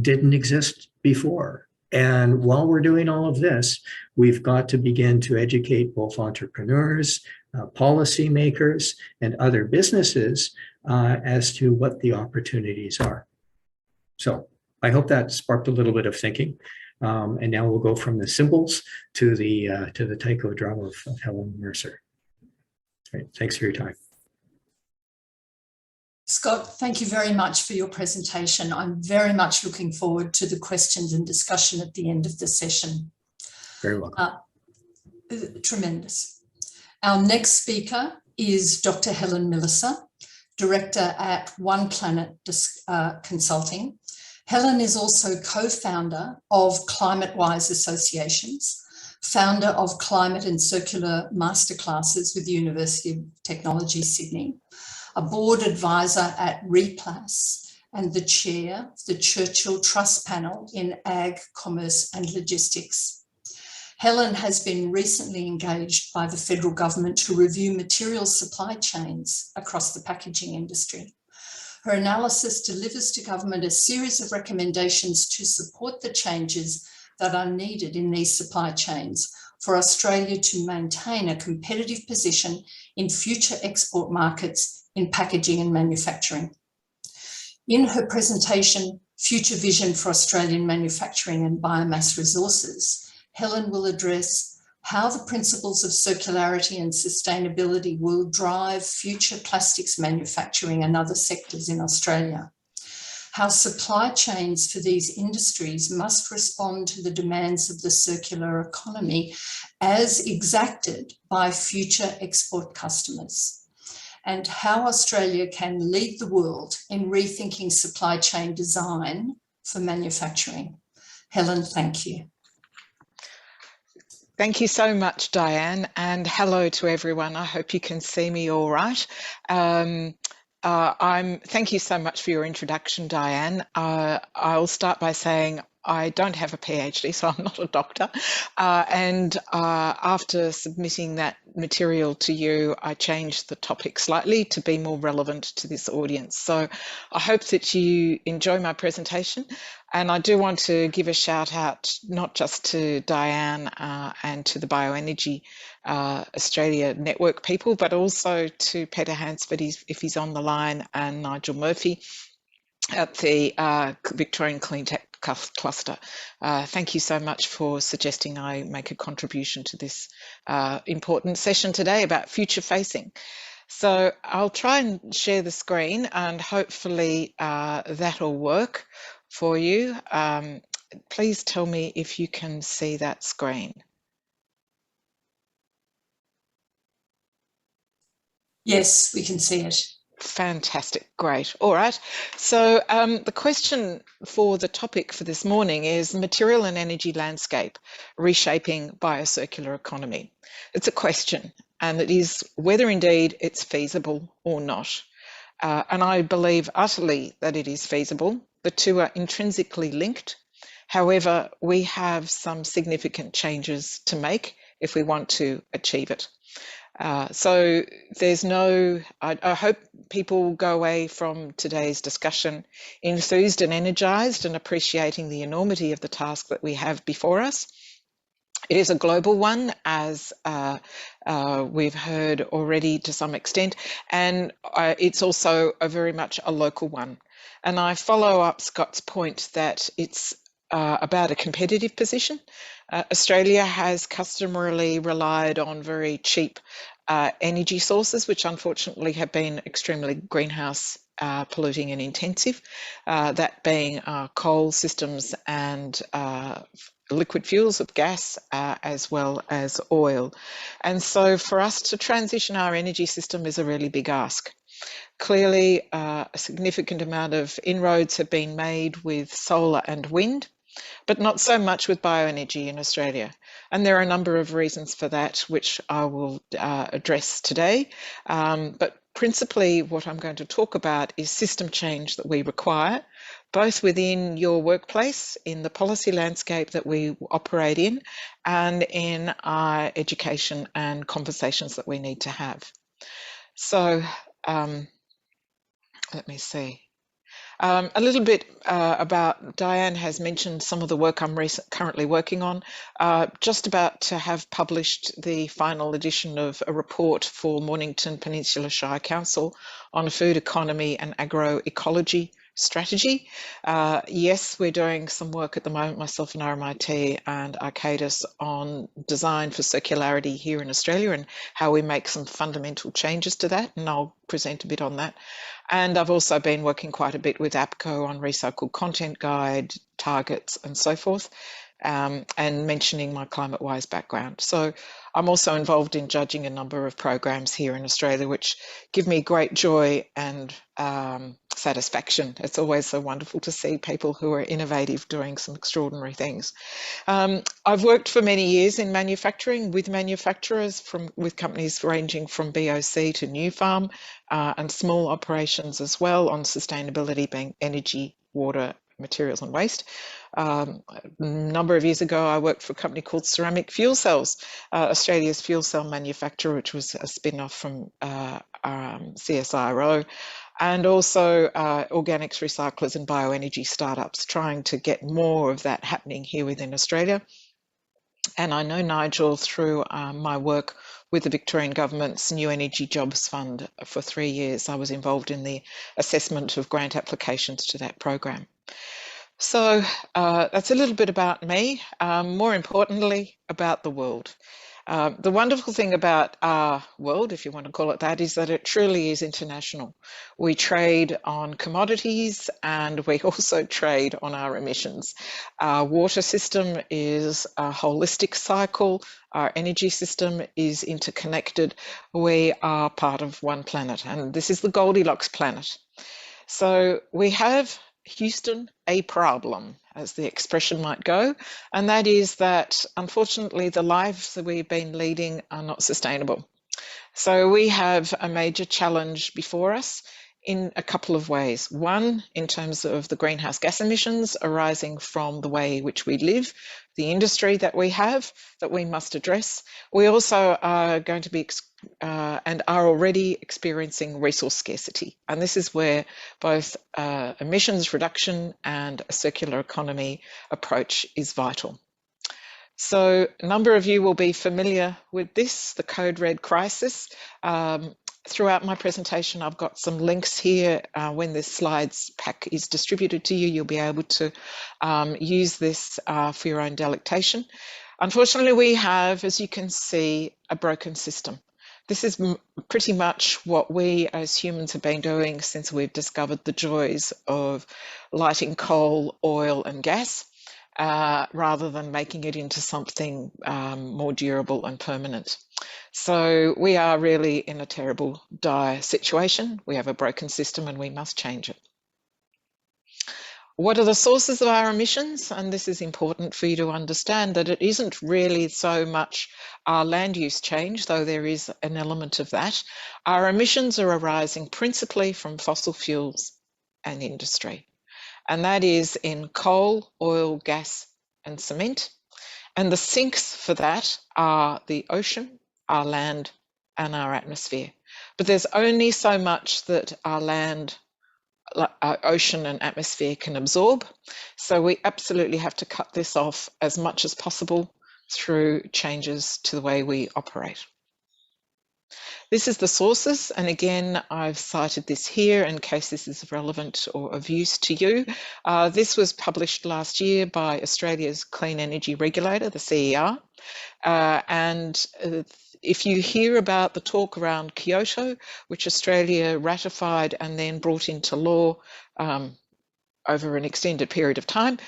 didn't exist before. And while we're doing all of this, we've got to begin to educate both entrepreneurs, policymakers, and other businesses as to what the opportunities are. So I hope that sparked a little bit of thinking. And now we'll go from the symbols to the taiko drum of Helen Mercer. Right. Thanks for your time. Scott, thank you very much for your presentation. I'm very much looking forward to the questions and discussion at the end of the session. Very welcome. Tremendous. Our next speaker is Dr. Helen Millicer, Director at One Planet Consulting. Helen is also co-founder of ClimateWise Associations, founder of Climate and Circular Masterclasses with the University of Technology, Sydney, a board advisor at Replas, and the chair of the Churchill Trust Panel in Ag, Commerce and Logistics. Helen has been recently engaged by the federal government to review materials supply chains across the packaging industry. Her analysis delivers to government a series of recommendations to support the changes that are needed in these supply chains for Australia to maintain a competitive position in future export markets in packaging and manufacturing. In her presentation, Future Vision for Australian Manufacturing and Biomass Resources, Helen will address how the principles of circularity and sustainability will drive future plastics manufacturing and other sectors in Australia, how supply chains for these industries must respond to the demands of the circular economy as exacted by future export customers, and how Australia can lead the world in rethinking supply chain design for manufacturing. Helen, thank you. Thank you so much, Dianne, and hello to everyone. I hope you can see me all right. Thank you so much for your introduction, Dianne. I'll start by saying I don't have a PhD, so I'm not a doctor. After submitting that material to you, I changed the topic slightly to be more relevant to this audience. So I hope that you enjoy my presentation. And I do want to give a shout out, not just to Dianne and to the Bioenergy Australia network people, but also to Peter Hansford, if he's on the line, and Nigel Murphy at the Victorian CleanTech cluster. Thank you so much for suggesting I make a contribution to this important session today about future facing. So I'll try and share the screen, and hopefully that'll work for you. Please tell me if you can see that screen. Yes, we can see it. Fantastic, great. All right. So the question for the topic for this morning is material and energy landscape, reshaping biocircular economy. It's a question, and it is whether indeed it's feasible or not. And I believe utterly that it is feasible. The two are intrinsically linked. However, we have some significant changes to make if we want to achieve it. So there's no, I hope people go away from today's discussion enthused and energised and appreciating the enormity of the task that we have before us. It is a global one, as we've heard already to some extent, and it's also very much a local one. And I follow up Scott's point that it's about a competitive position. Australia has customarily relied on very cheap energy sources, which unfortunately have been extremely greenhouse polluting and intensive, that being coal systems and liquid fuels of gas, as well as oil. And so for us to transition our energy system is a really big ask. Clearly, a significant amount of inroads have been made with solar and wind. but not so much with bioenergy in Australia. And there are a number of reasons for that, which I will address today. But principally what I'm going to talk about is system change that we require, both within your workplace, in the policy landscape that we operate in, and in our education and conversations that we need to have. So let me see. A little bit about Dianne has mentioned some of the work I'm currently working on. Just about to have published the final edition of a report for Mornington Peninsula Shire Council on a food economy and agroecology strategy. Yes, we're doing some work at the moment, myself and RMIT and Arcadis, on design for circularity here in Australia and how we make some fundamental changes to that, and I'll present a bit on that. And I've also been working quite a bit with APCO on recycled content guide, targets and so forth, and mentioning my climate-wise background. So I'm also involved in judging a number of programs here in Australia, which give me great joy and satisfaction. It's always so wonderful to see people who are innovative doing some extraordinary things. I've worked for many years in manufacturing with manufacturers, with companies ranging from BOC to New Farm, and small operations as well, on sustainability being energy, water, materials and waste. A number of years ago, I worked for a company called Ceramic Fuel Cells, Australia's fuel cell manufacturer, which was a spin-off from CSIRO, and also organics recyclers and bioenergy startups, trying to get more of that happening here within Australia. And I know Nigel through my work with the Victorian Government's New Energy Jobs Fund for 3 years. I was involved in the assessment of grant applications to that program. So that's a little bit about me, more importantly about the world. The wonderful thing about our world, if you want to call it that, is that it truly is international. We trade on commodities and we also trade on our emissions. Our water system is a holistic cycle. Our energy system is interconnected. We are part of one planet, and this is the Goldilocks planet. So we have, Houston, a problem, as the expression might go, and that is that unfortunately the lives that we've been leading are not sustainable. So we have a major challenge before us in a couple of ways. One, in terms of the greenhouse gas emissions arising from the way in which we live, the industry that we have that we must address. We also are going to be and are already experiencing resource scarcity. And this is where both emissions reduction and a circular economy approach is vital. So a number of you will be familiar with this, the Code Red crisis. Throughout my presentation, I've got some links here. When this slides pack is distributed to you, you'll be able to use this for your own delectation. Unfortunately, we have, as you can see, a broken system. This is pretty much what we as humans have been doing since we've discovered the joys of lighting coal, oil and gas, rather than making it into something more durable and permanent. So we are really in a terrible, dire situation. We have a broken system and we must change it. What are the sources of our emissions? And this is important for you to understand that it isn't really so much our land use change, though there is an element of that. Our emissions are arising principally from fossil fuels and industry. And that is in coal, oil, gas and cement. And the sinks for that are the ocean, our land and our atmosphere. But there's only so much that our land, our ocean and atmosphere can absorb. So we absolutely have to cut this off as much as possible through changes to the way we operate. This is the sources, and again, I've cited this here in case this is relevant or of use to you. This was published last year by Australia's Clean Energy Regulator, the CER, and if you hear about the talk around Kyoto, which Australia ratified and then brought into law over an extended period of time,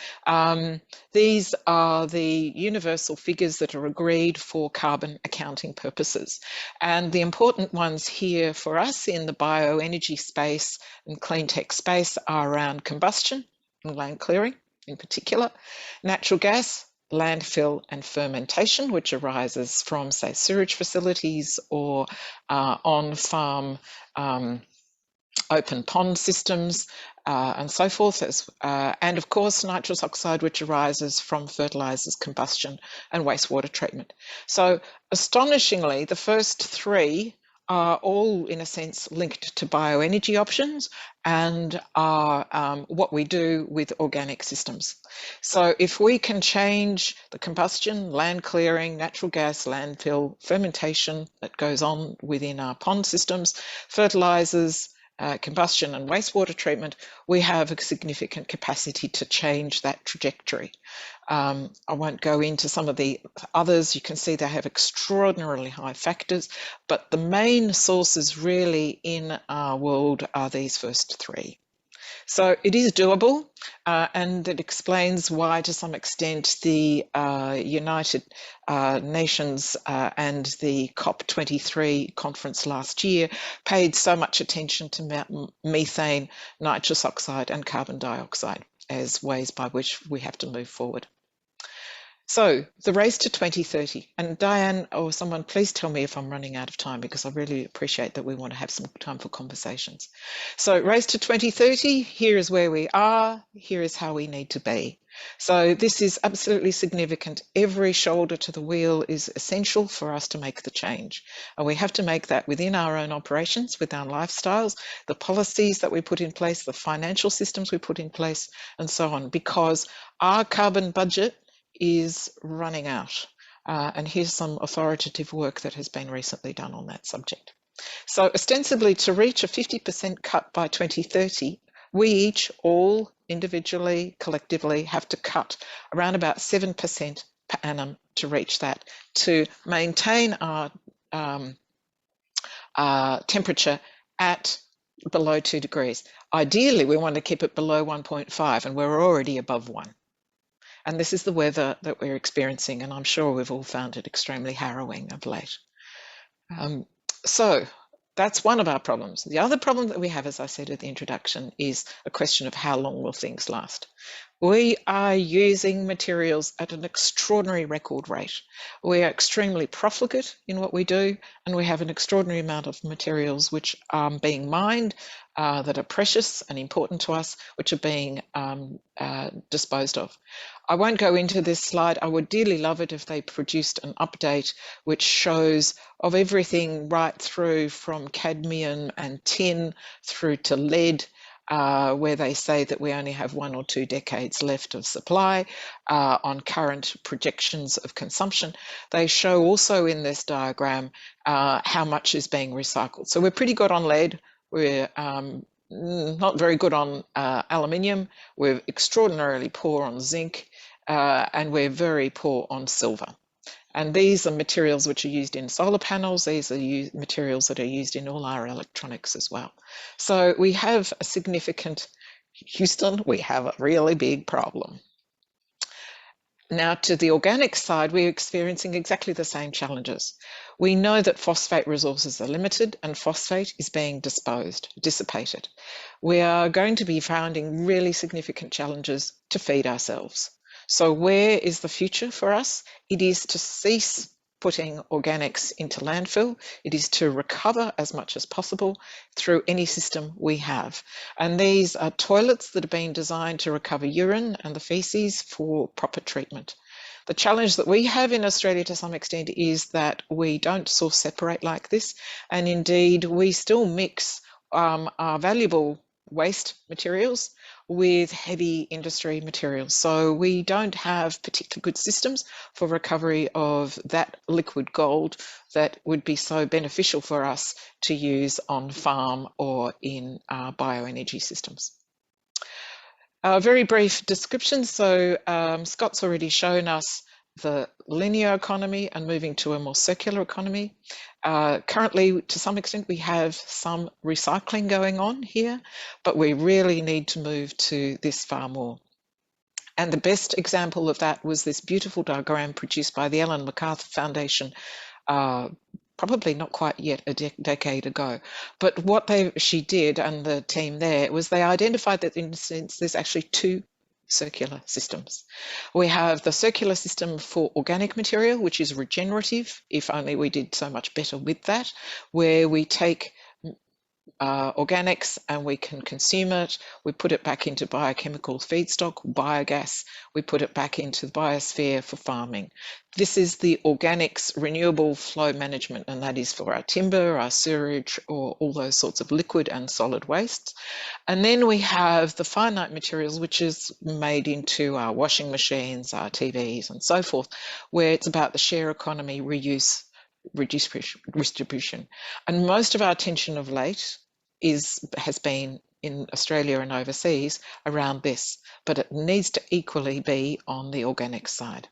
these are the universal figures that are agreed for carbon accounting purposes. And the important ones here for us in the bioenergy space and clean tech space are around combustion and land clearing, in particular, natural gas, landfill and fermentation, which arises from, say, sewage facilities or on-farm open pond systems and so forth, and of course nitrous oxide, which arises from fertilizers, combustion and wastewater treatment. So astonishingly, the first three are all in a sense linked to bioenergy options and are what we do with organic systems. So if we can change the combustion, land clearing, natural gas, landfill, fermentation that goes on within our pond systems, fertilizers, combustion and wastewater treatment, we have a significant capacity to change that trajectory. I won't go into some of the others. You can see they have extraordinarily high factors, but the main sources really in our world are these first three. So it is doable, and it explains why, to some extent, the United Nations and the COP23 conference last year paid so much attention to methane, nitrous oxide and carbon dioxide as ways by which we have to move forward. So the race to 2030, and Dianne or someone, please tell me if I'm running out of time, because I really appreciate that we want to have some time for conversations. So race to 2030, here is where we are, here is how we need to be. So this is absolutely significant. Every shoulder to the wheel is essential for us to make the change. And we have to make that within our own operations, with our lifestyles, the policies that we put in place, the financial systems we put in place, and so on, because our carbon budget is running out. And here's some authoritative work that has been recently done on that subject. So ostensibly, to reach a 50% cut by 2030, we each, all individually, collectively, have to cut around about 7% per annum to reach that, to maintain our temperature at below 2 degrees. Ideally, we want to keep it below 1.5, and we're already above 1. And this is the weather that we're experiencing, and I'm sure we've all found it extremely harrowing of late. So that's one of our problems. The other problem that we have, as I said at the introduction, is a question of how long will things last. We are using materials at an extraordinary record rate. We are extremely profligate in what we do, and we have an extraordinary amount of materials which are being mined, that are precious and important to us, which are being disposed of. I won't go into this slide. I would dearly love it if they produced an update which shows of everything right through from cadmium and tin through to lead, where they say that we only have 1 or 2 decades left of supply on current projections of consumption. They show also in this diagram how much is being recycled. So we're pretty good on lead. We're not very good on aluminium. We're extraordinarily poor on zinc, and we're very poor on silver. And these are materials which are used in solar panels. These are materials that are used in all our electronics as well. So we have a significant, Houston, we have a really big problem. Now, to the organic side, we're experiencing exactly the same challenges. We know that phosphate resources are limited and phosphate is being dissipated. We are going to be finding really significant challenges to feed ourselves. So where is the future for us? It is to cease putting organics into landfill. It is to recover as much as possible through any system we have. And these are toilets that have been designed to recover urine and the feces for proper treatment. The challenge that we have in Australia to some extent is that we don't source separate like this. And indeed, we still mix our valuable waste materials with heavy industry materials. So we don't have particularly good systems for recovery of that liquid gold that would be so beneficial for us to use on farm or in bioenergy systems. A very brief description. So Scott's already shown us the linear economy and moving to a more circular economy. Currently, to some extent, we have some recycling going on here, but we really need to move to this far more. And the best example of that was this beautiful diagram produced by the Ellen MacArthur Foundation, probably not quite yet a decade ago. But what she did, and the team there, was they identified that in a sense there's actually 2 circular systems. We have the circular system for organic material, which is regenerative, if only we did so much better with that, where we take organics and we can consume it. We put it back into biochemical feedstock, biogas. We put it back into the biosphere for farming. This is the organics renewable flow management, and that is for our timber, our sewage, or all those sorts of liquid and solid wastes. And then we have the finite materials, which is made into our washing machines, our TVs, and so forth, where it's about the share economy, reuse, redistribution. And most of our attention of late has been in Australia and overseas around this, but it needs to equally be on the organic side.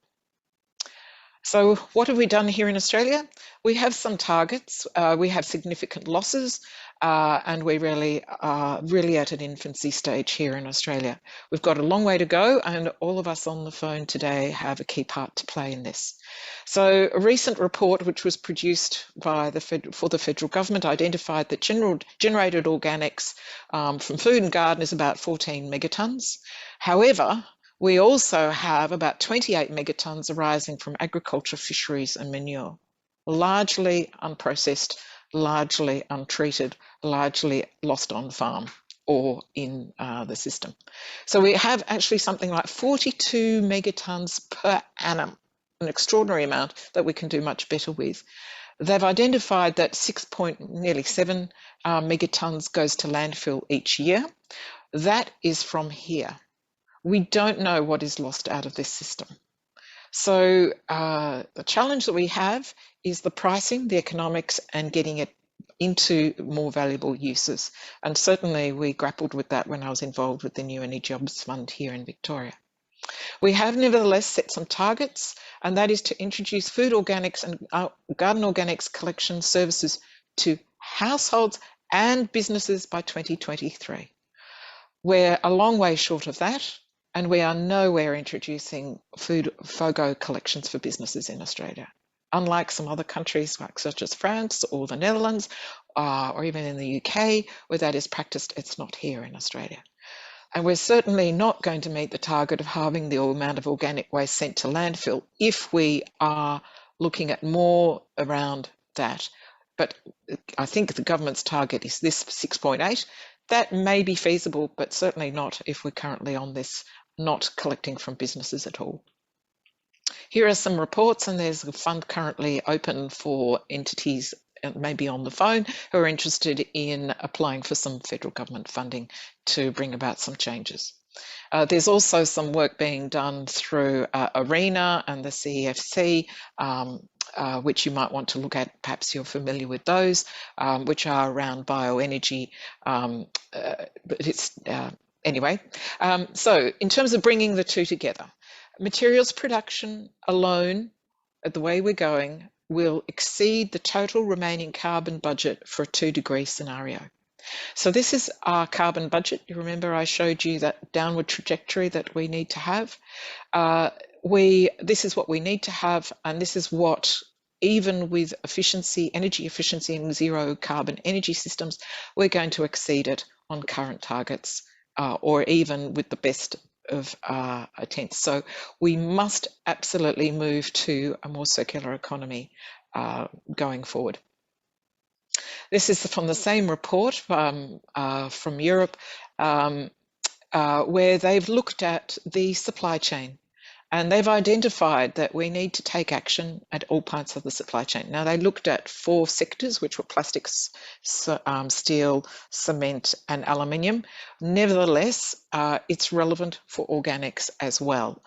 So what have we done here in Australia? We have some targets. We have significant losses, and we really are at an infancy stage here in Australia. We've got a long way to go, and all of us on the phone today have a key part to play in this. So a recent report which was produced by for the federal government identified that generated organics from food and garden is about 14 megatons. However, we also have about 28 megatons arising from agriculture, fisheries and manure, largely unprocessed, largely untreated, largely lost on farm or in the system. So we have actually something like 42 megatons per annum, an extraordinary amount that we can do much better with. They've identified that nearly 7 megatons goes to landfill each year. That is from here. We don't know what is lost out of this system. So the challenge that we have is the pricing, the economics, and getting it into more valuable uses. And certainly we grappled with that when I was involved with the New Energy Jobs Fund here in Victoria. We have nevertheless set some targets, and that is to introduce food organics and garden organics collection services to households and businesses by 2023. We're a long way short of that, and we are nowhere introducing food FOGO collections for businesses in Australia. Unlike some other countries such as France or the Netherlands, or even in the UK, where that is practiced, it's not here in Australia. And we're certainly not going to meet the target of halving the amount of organic waste sent to landfill if we are looking at more around that. But I think the government's target is this 6.8. That may be feasible, but certainly not if we're currently on this, not collecting from businesses at all. Here are some reports, and there's a fund currently open for entities maybe on the phone who are interested in applying for some federal government funding to bring about some changes. There's also some work being done through ARENA and the CEFC, which you might want to look at. Perhaps you're familiar with those, which are around bioenergy. Anyway, so in terms of bringing the two together, materials production alone, the way we're going, will exceed the total remaining carbon budget for a 2-degree scenario. So this is our carbon budget. You remember I showed you that downward trajectory that we need to have. This is what we need to have, and this is what, even with efficiency, energy efficiency and zero carbon energy systems, we're going to exceed it on current targets, or even with the best of attempts. So we must absolutely move to a more circular economy going forward. This is from the same report from Europe, where they've looked at the supply chain, and they've identified that we need to take action at all parts of the supply chain. Now, they looked at 4 sectors, which were plastics, steel, cement, and aluminium. Nevertheless, it's relevant for organics as well.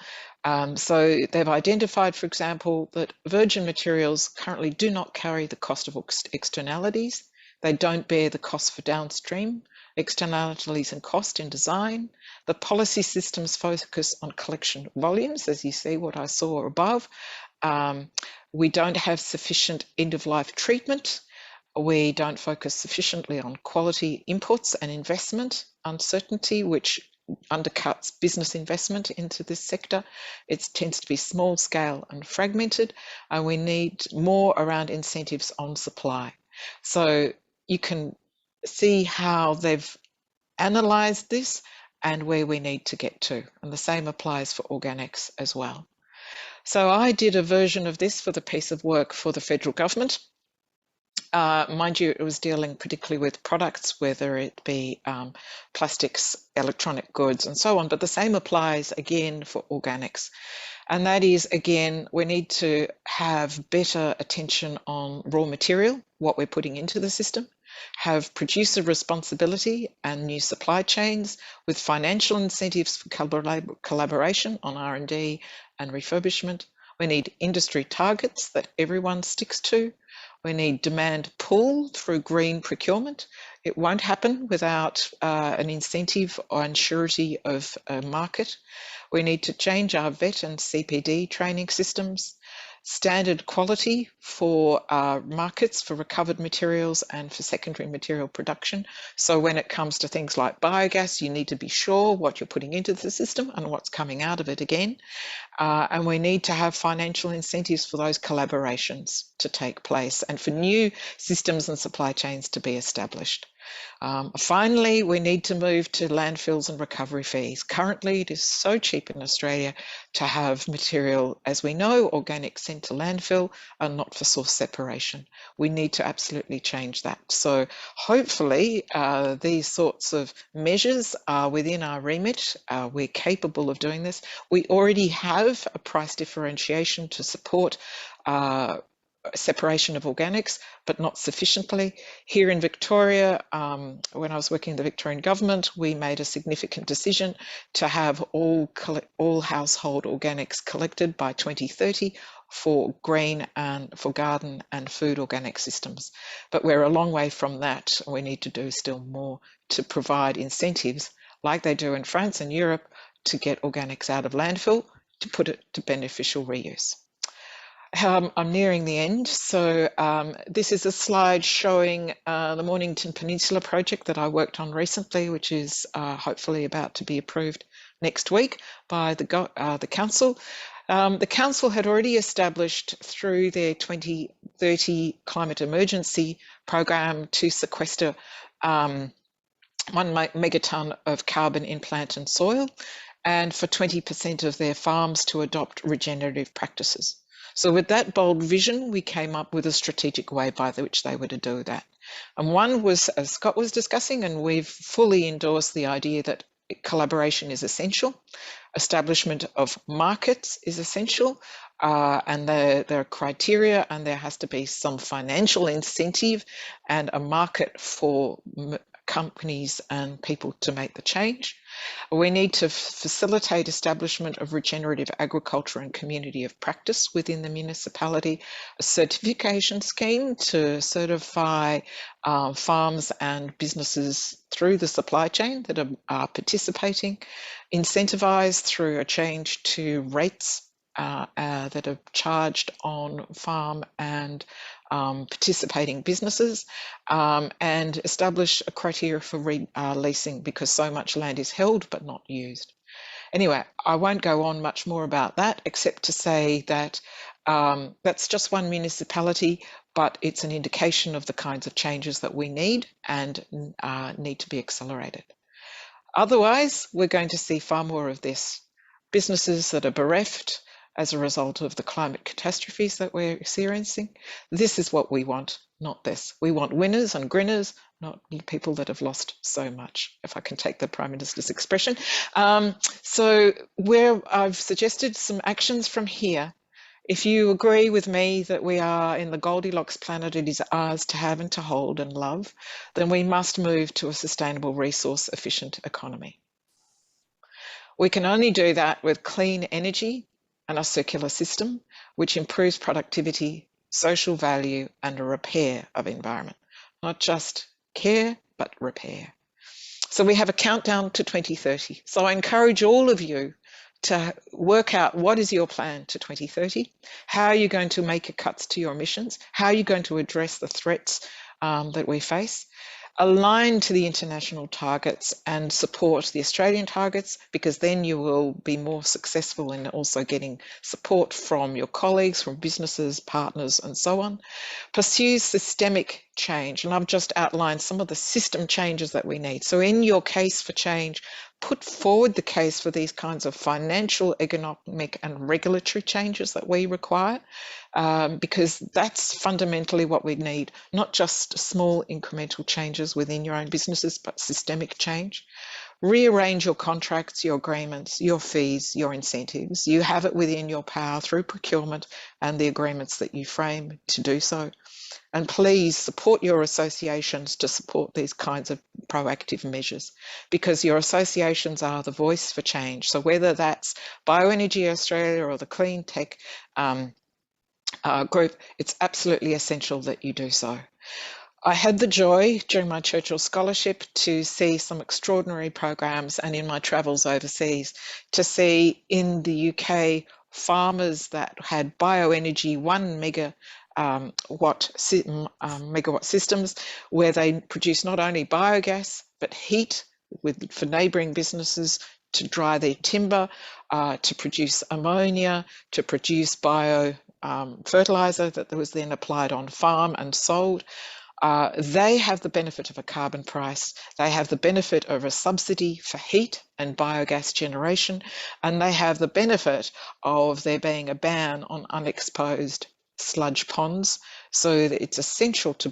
So they've identified, for example, that virgin materials currently do not carry the cost of externalities. They don't bear the cost for downstream externalities and cost in design. The policy systems focus on collection volumes, as you see what I saw above. We don't have sufficient end-of-life treatment. We don't focus sufficiently on quality inputs and investment uncertainty, which undercuts business investment into this sector. It tends to be small scale and fragmented, and we need more around incentives on supply. So you can see how they've analysed this, and where we need to get to. And the same applies for organics as well. So I did a version of this for the piece of work for the federal government. Mind you, it was dealing particularly with products, whether it be plastics, electronic goods, and so on, but the same applies again for organics. And that is, again, we need to have better attention on raw material, what we're putting into the system, have producer responsibility and new supply chains with financial incentives for collaboration on R&D and refurbishment. We need industry targets that everyone sticks to. We need demand pull through green procurement. It won't happen without an incentive and surety of a market. We need to change our VET and CPD training systems, standard quality for markets for recovered materials and for secondary material production. So when it comes to things like biogas, you need to be sure what you're putting into the system and what's coming out of it again. And we need to have financial incentives for those collaborations to take place and for new systems and supply chains to be established. Finally, we need to move to landfills and recovery fees. Currently, it is so cheap in Australia to have material, as we know, organic sent to landfill and not for source separation. We need to absolutely change that. So hopefully these sorts of measures are within our remit. We're capable of doing this. We already have a price differentiation to support separation of organics, but not sufficiently. Here in Victoria, when I was working in the Victorian government, we made a significant decision to have all household organics collected by 2030 for green and for garden and food organic systems. But we're a long way from that. We need to do still more to provide incentives like they do in France and Europe to get organics out of landfill to put it to beneficial reuse. I'm nearing the end, so this is a slide showing the Mornington Peninsula project that I worked on recently, which is hopefully about to be approved next week by the council. The council had already established through their 2030 climate emergency program to sequester 1 megatonne of carbon in plant and soil, and for 20% of their farms to adopt regenerative practices. So with that bold vision, we came up with a strategic way by which they were to do that. And one was, as Scott was discussing, and we've fully endorsed the idea that collaboration is essential. Establishment of markets is essential, and there are criteria, and there has to be some financial incentive and a market for companies and people to make the change. We need to facilitate establishment of regenerative agriculture and community of practice within the municipality, a certification scheme to certify farms and businesses through the supply chain that are participating, incentivise through a change to rates that are charged on farm and participating businesses, and establish a criteria for leasing, because so much land is held but not used. Anyway, I won't go on much more about that, except to say that that's just one municipality, but it's an indication of the kinds of changes that we need and need to be accelerated. Otherwise, we're going to see far more of this. Businesses that are bereft as a result of the climate catastrophes that we're experiencing. This is what we want, not this. We want winners and grinners, not people that have lost so much, if I can take the Prime Minister's expression. So where I've suggested some actions from here, if you agree with me that we are in the Goldilocks planet, it is ours to have and to hold and love, then we must move to a sustainable, resource efficient economy. We can only do that with clean energy and a circular system, which improves productivity, social value, and a repair of environment. Not just care, but repair. So we have a countdown to 2030. So I encourage all of you to work out what is your plan to 2030, how are you going to make cuts to your emissions, how are you going to address the threats that we face, align to the international targets and support the Australian targets, because then you will be more successful in also getting support from your colleagues, from businesses, partners, and so on. Pursue systemic change, and I've just outlined some of the system changes that we need. So in your case for change, put forward the case for these kinds of financial, economic and regulatory changes that we require, because that's fundamentally what we need, not just small incremental changes within your own businesses, but systemic change. Rearrange your contracts, your agreements, your fees, your incentives. You have it within your power through procurement and the agreements that you frame to do so. And please support your associations to support these kinds of proactive measures, because your associations are the voice for change. So whether that's Bioenergy Australia or the CleanTech group, it's absolutely essential that you do so. I had the joy during my Churchill scholarship to see some extraordinary programs, and in my travels overseas to see in the UK farmers that had bioenergy 1 megawatt systems, where they produce not only biogas but heat for neighbouring businesses to dry their timber, to produce ammonia, to produce bio fertiliser that was then applied on farm and sold. They have the benefit of a carbon price, they have the benefit of a subsidy for heat and biogas generation, and they have the benefit of there being a ban on unexposed sludge ponds, so that it's essential to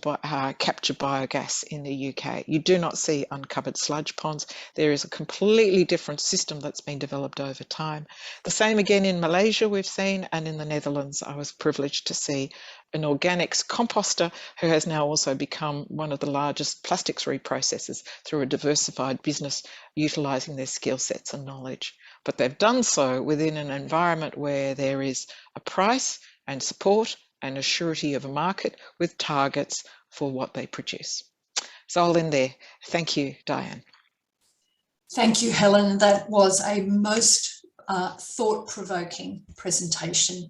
capture biogas in the UK. You do not see uncovered sludge ponds. There is a completely different system that's been developed over time. The same again in Malaysia we've seen, and in the Netherlands I was privileged to see an organics composter who has now also become one of the largest plastics reprocessors through a diversified business utilising their skill sets and knowledge. But they've done so within an environment where there is a price and support and a surety of a market with targets for what they produce. So I'll end there. Thank you, Dianne. Thank you, Helen. That was a most thought-provoking presentation.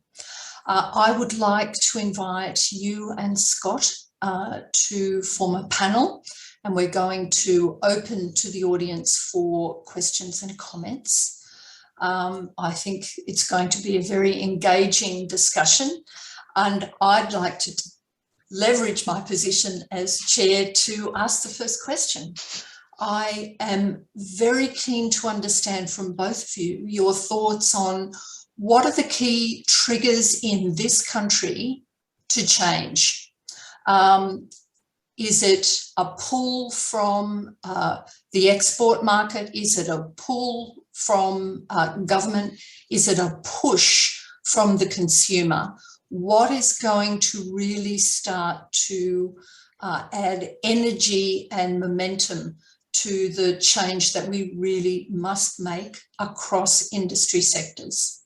I would like to invite you and Scott to form a panel, and we're going to open to the audience for questions and comments. I think it's going to be a very engaging discussion, and I'd like to leverage my position as chair to ask the first question. I am very keen to understand from both of you your thoughts on what are the key triggers in this country to change. Is it a pull from the export market? Is it a pull from government? Is it a push from the consumer? What is going to really start to add energy and momentum to the change that we really must make across industry sectors?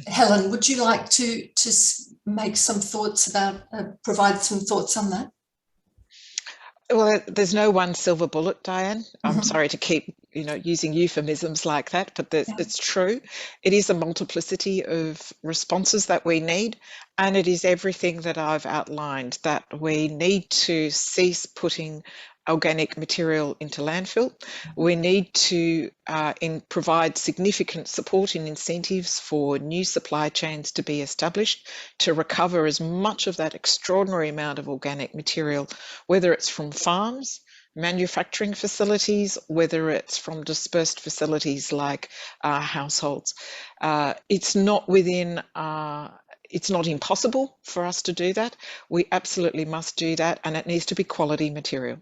Helen, would you like to make some thoughts about, provide some thoughts on that? Well, there's no one silver bullet, Dianne. I'm sorry to keep, using euphemisms like that, but it's true. It is a multiplicity of responses that we need, and it is everything that I've outlined, that we need to cease putting organic material into landfill. We need to provide significant support and incentives for new supply chains to be established to recover as much of that extraordinary amount of organic material, whether it's from farms, manufacturing facilities, whether it's from dispersed facilities like households. It's not within it's not impossible for us to do that. We absolutely must do that, and it needs to be quality material.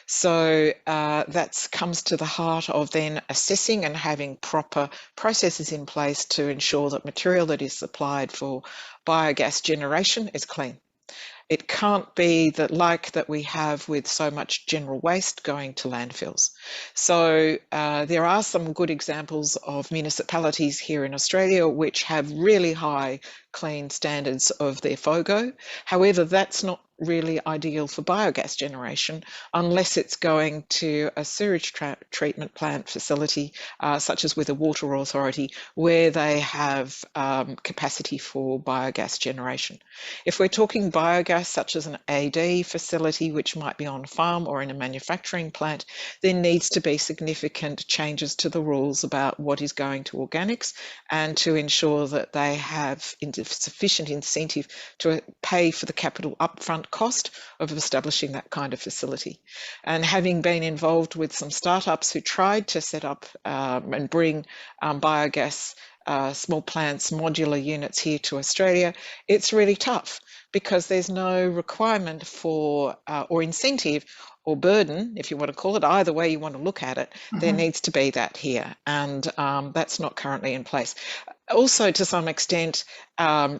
So that comes to the heart of then assessing and having proper processes in place to ensure that material that is supplied for biogas generation is clean. It can't be that we have with so much general waste going to landfills. So there are some good examples of municipalities here in Australia which have really high clean standards of their FOGO. However, that's not really ideal for biogas generation unless it's going to a sewage treatment plant facility, such as with a water authority, where they have capacity for biogas generation. If we're talking biogas, such as an AD facility, which might be on farm or in a manufacturing plant, there needs to be significant changes to the rules about what is going to organics, and to ensure that they have sufficient incentive to pay for the capital upfront cost of establishing that kind of facility. And having been involved with some startups who tried to set up and bring biogas small plants, modular units here to Australia, it's really tough because there's no requirement for or incentive or burden, if you want to call it, either way you want to look at it, there needs to be that here, and that's not currently in place. Also, to some extent,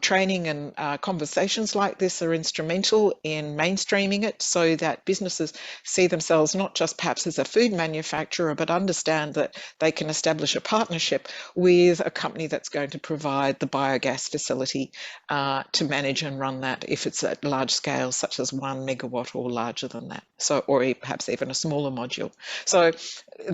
training and conversations like this are instrumental in mainstreaming it so that businesses see themselves not just perhaps as a food manufacturer, but understand that they can establish a partnership with a company that's going to provide the biogas facility to manage and run that if it's at large scale, such as 1 megawatt or larger than that, so, or perhaps even a smaller module. So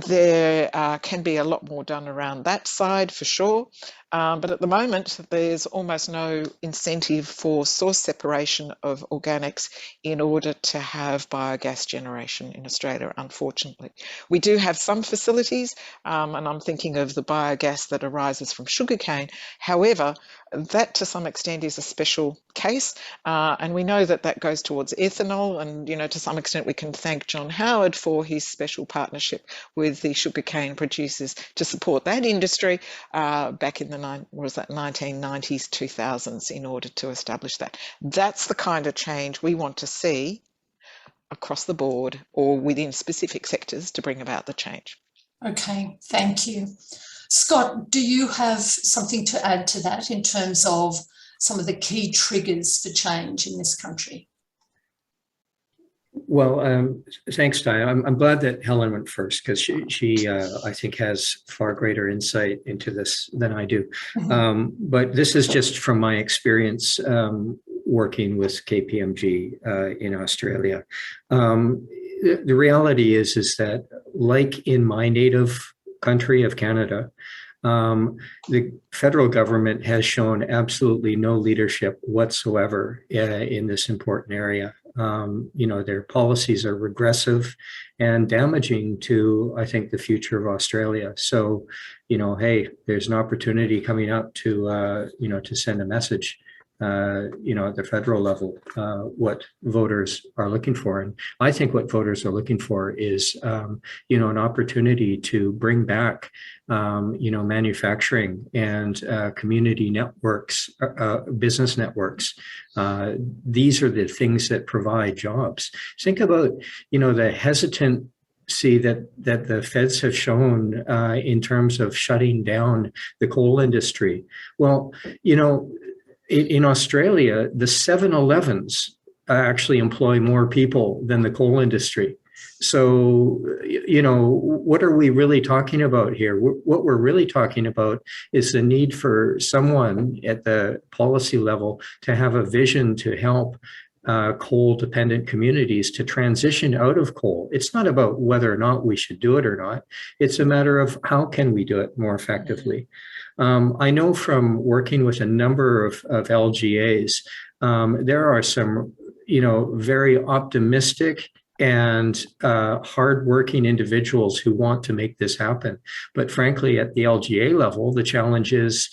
there can be a lot more done around that side for sure. But at the moment, there's almost no incentive for source separation of organics in order to have biogas generation in Australia, unfortunately. We do have some facilities, and I'm thinking of the biogas that arises from sugarcane. However, that to some extent is a special case, and we know that that goes towards ethanol, and to some extent we can thank John Howard for his special partnership with the sugarcane producers to support that industry back in the 1990s, 2000s in order to establish that. That's the kind of change we want to see across the board or within specific sectors to bring about the change. Okay, thank you. Scott, do you have something to add to that in terms of some of the key triggers for change in this country? Well, thanks, Dianne. I'm glad that Helen went first because she I think, has far greater insight into this than I do. But this is just from my experience working with KPMG in Australia. The reality is that, like in my native country of Canada, the federal government has shown absolutely no leadership whatsoever in this important area. Their policies are regressive and damaging to, I think, the future of Australia. So, hey, there's an opportunity coming up to, to send a message, at the federal level, what voters are looking for. And I think what voters are looking for is, an opportunity to bring back, manufacturing and community networks, business networks. These are the things that provide jobs. Think about, the hesitancy that the feds have shown in terms of shutting down the coal industry. Well, in Australia, the 7-Elevens actually employ more people than the coal industry. So, what are we really talking about here? What we're really talking about is the need for someone at the policy level to have a vision to help coal-dependent communities to transition out of coal. It's not about whether or not we should do it or not. It's a matter of how can we do it more effectively. I know from working with a number of LGAs, there are some, very optimistic and hardworking individuals who want to make this happen. But frankly, at the LGA level, the challenge is,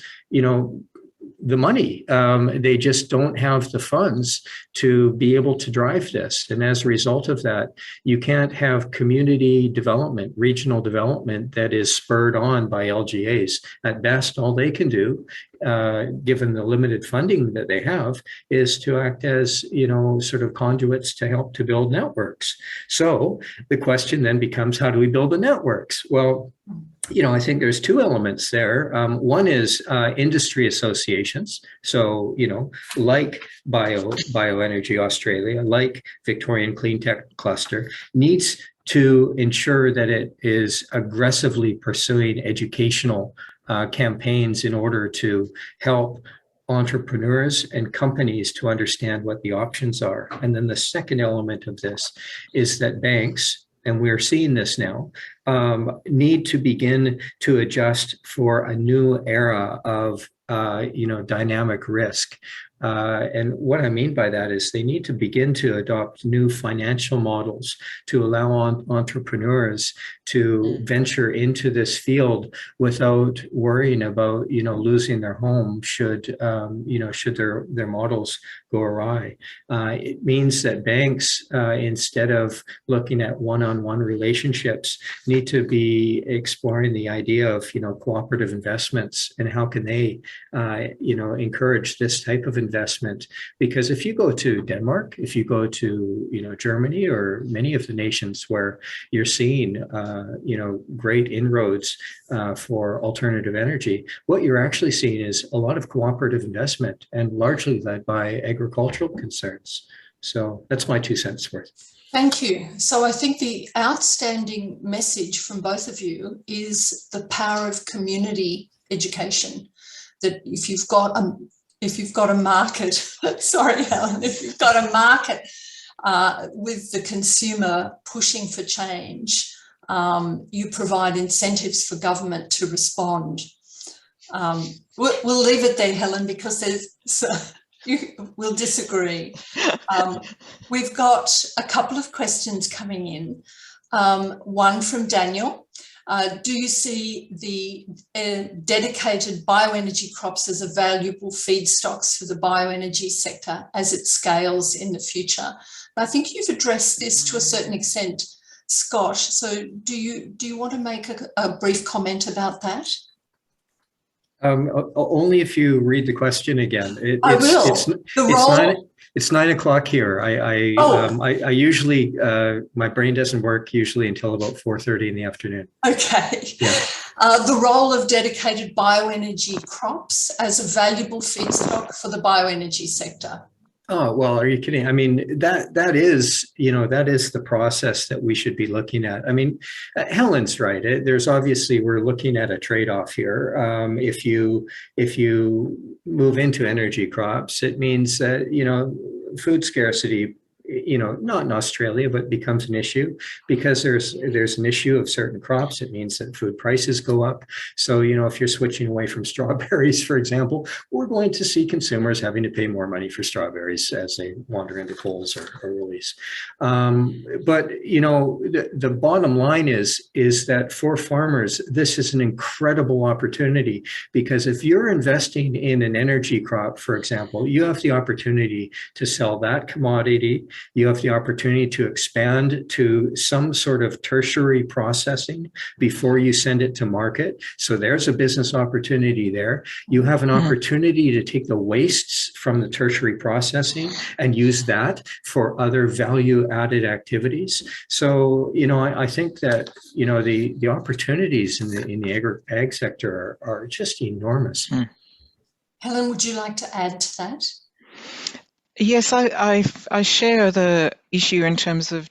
the money. They just don't have the funds to be able to drive this. And as a result of that, you can't have community development, regional development that is spurred on by LGAs. At best, all they can do, given the limited funding that they have, is to act as, sort of conduits to help to build networks. So the question then becomes, how do we build the networks? Well, I think there's two elements there. One is industry associations. So, like Bioenergy Australia, like Victorian CleanTech Cluster, needs to ensure that it is aggressively pursuing educational campaigns in order to help entrepreneurs and companies to understand what the options are. And then the second element of this is that banks, and we're seeing this now, need to begin to adjust for a new era of dynamic risk. And what I mean by that is they need to begin to adopt new financial models to allow entrepreneurs to venture into this field without worrying about, losing their home should their models go awry. It means that banks, instead of looking at one-on-one relationships, need to be exploring the idea of, cooperative investments and how can they, encourage this type of investment. Because if you go to Denmark, if you go to, Germany or many of the nations where you're seeing, great inroads for alternative energy, what you're actually seeing is a lot of cooperative investment and largely led by agricultural concerns. So that's my 2 cents worth. Thank you. So I think the outstanding message from both of you is the power of community education. That if you've got a market, sorry, Helen, if you've got a market with the consumer pushing for change, you provide incentives for government to respond. We'll leave it there, Helen, because we'll disagree. We've got a couple of questions coming in. One from Daniel. Do you see the dedicated bioenergy crops as a valuable feedstocks for the bioenergy sector as it scales in the future? I think you've addressed this to a certain extent, Scott. So do you want to make a brief comment about that? Only if you read the question again. I will. It's 9 o'clock here. I usually, my brain doesn't work usually until about 4:30 in the afternoon. Okay. Yeah. The role of dedicated bioenergy crops as a valuable feedstock for the bioenergy sector. Oh, well, are you kidding? I mean, that is the process that we should be looking at. I mean, Helen's right. There's obviously, we're looking at a trade-off here. If you move into energy crops, it means that, food scarcity, not in Australia, but becomes an issue because there's an issue of certain crops. It means that food prices go up. So, if you're switching away from strawberries, for example, we're going to see consumers having to pay more money for strawberries as they wander into Coles or Woolies. But, the bottom line is that for farmers, this is an incredible opportunity because if you're investing in an energy crop, for example, you have the opportunity to sell that commodity. You have the opportunity to expand to some sort of tertiary processing before you send it to market. So there's a business opportunity there. You have an opportunity to take the wastes from the tertiary processing and use that for other value-added activities. So, I think that, the opportunities in the ag sector are just enormous. Helen, would you like to add to that? Yes, I share the issue in terms of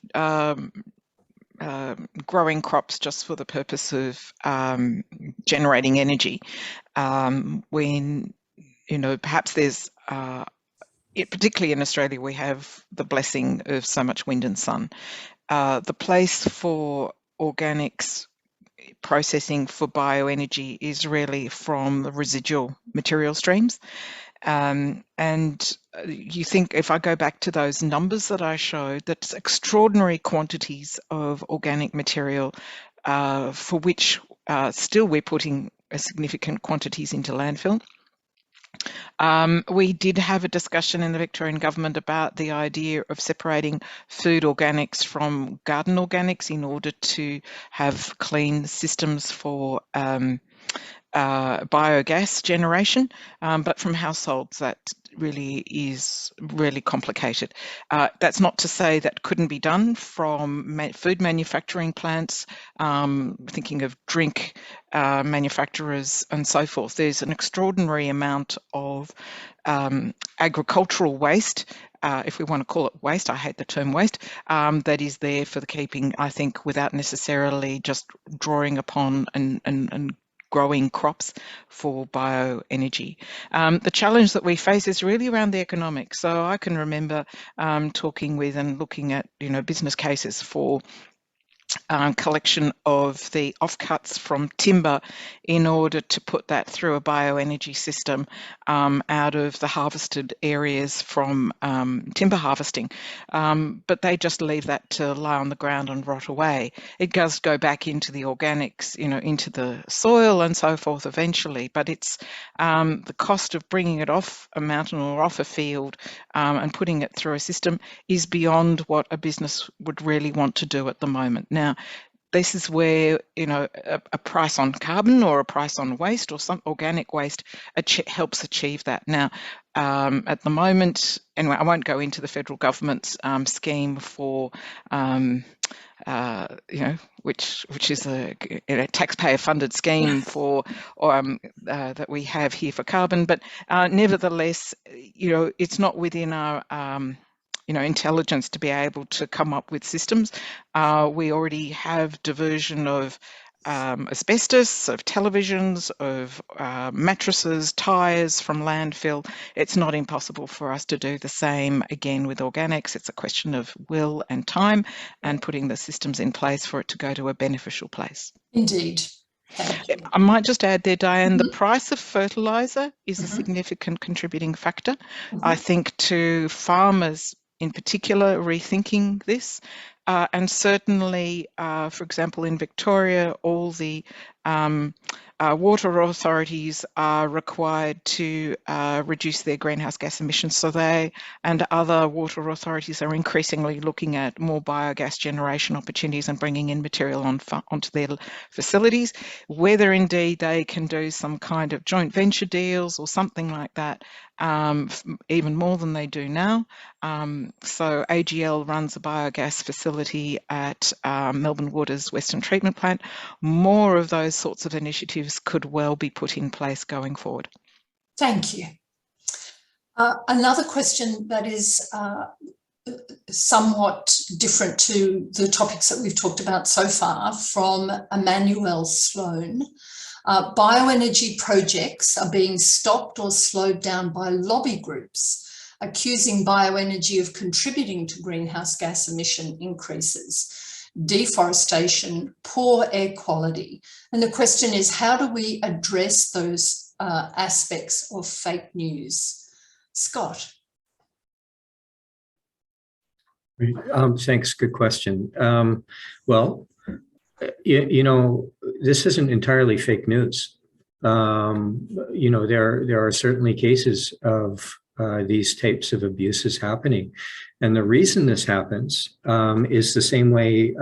growing crops just for the purpose of generating energy. When, perhaps there's, particularly in Australia, we have the blessing of so much wind and sun. The place for organics processing for bioenergy is really from the residual material streams. And you think, if I go back to those numbers that I showed, that's extraordinary quantities of organic material for which still we're putting significant quantities into landfill. We did have a discussion in the Victorian government about the idea of separating food organics from garden organics in order to have clean systems for biogas generation, but from households that really is really complicated. That's not to say that couldn't be done from food manufacturing plants, thinking of drink manufacturers and so forth. There's an extraordinary amount of agricultural waste, if we want to call it waste, I hate the term waste, that is there for the keeping, I think, without necessarily just drawing upon and growing crops for bioenergy. The challenge that we face is really around the economics. So I can remember talking with and looking at, business cases for collection of the offcuts from timber in order to put that through a bioenergy system out of the harvested areas from timber harvesting. But they just leave that to lie on the ground and rot away. It does go back into the organics, into the soil and so forth eventually, but it's the cost of bringing it off a mountain or off a field and putting it through a system is beyond what a business would really want to do at the moment. Now, this is where a price on carbon or a price on waste or some organic waste helps achieve that. Now, at the moment, anyway, I won't go into the federal government's scheme for which is a taxpayer-funded scheme for that we have here for carbon, but nevertheless, it's not within our intelligence to be able to come up with systems. We already have diversion of asbestos, of televisions, of mattresses, tyres from landfill. It's not impossible for us to do the same again with organics. It's a question of will and time and putting the systems in place for it to go to a beneficial place. Indeed. Thank you. I might just add there, Dianne, the price of fertiliser is a significant contributing factor, I think, to farmers in particular rethinking this. And certainly, for example, in Victoria, all the water authorities are required to reduce their greenhouse gas emissions. So they and other water authorities are increasingly looking at more biogas generation opportunities and bringing in material onto their facilities. Whether indeed they can do some kind of joint venture deals or something like that, even more than they do now. So AGL runs a biogas facility at Melbourne Water's Western Treatment Plant. More of those sorts of initiatives could well be put in place going forward. Thank you. Another question that is somewhat different to the topics that we've talked about so far, from Emmanuel Sloan. Bioenergy projects are being stopped or slowed down by lobby groups, accusing bioenergy of contributing to greenhouse gas emission increases, deforestation, poor air quality. And the question is, how do we address those aspects of fake news? Scott. Thanks, good question. Well, this isn't entirely fake news. There are certainly cases of these types of abuses happening. And the reason this happens is the same way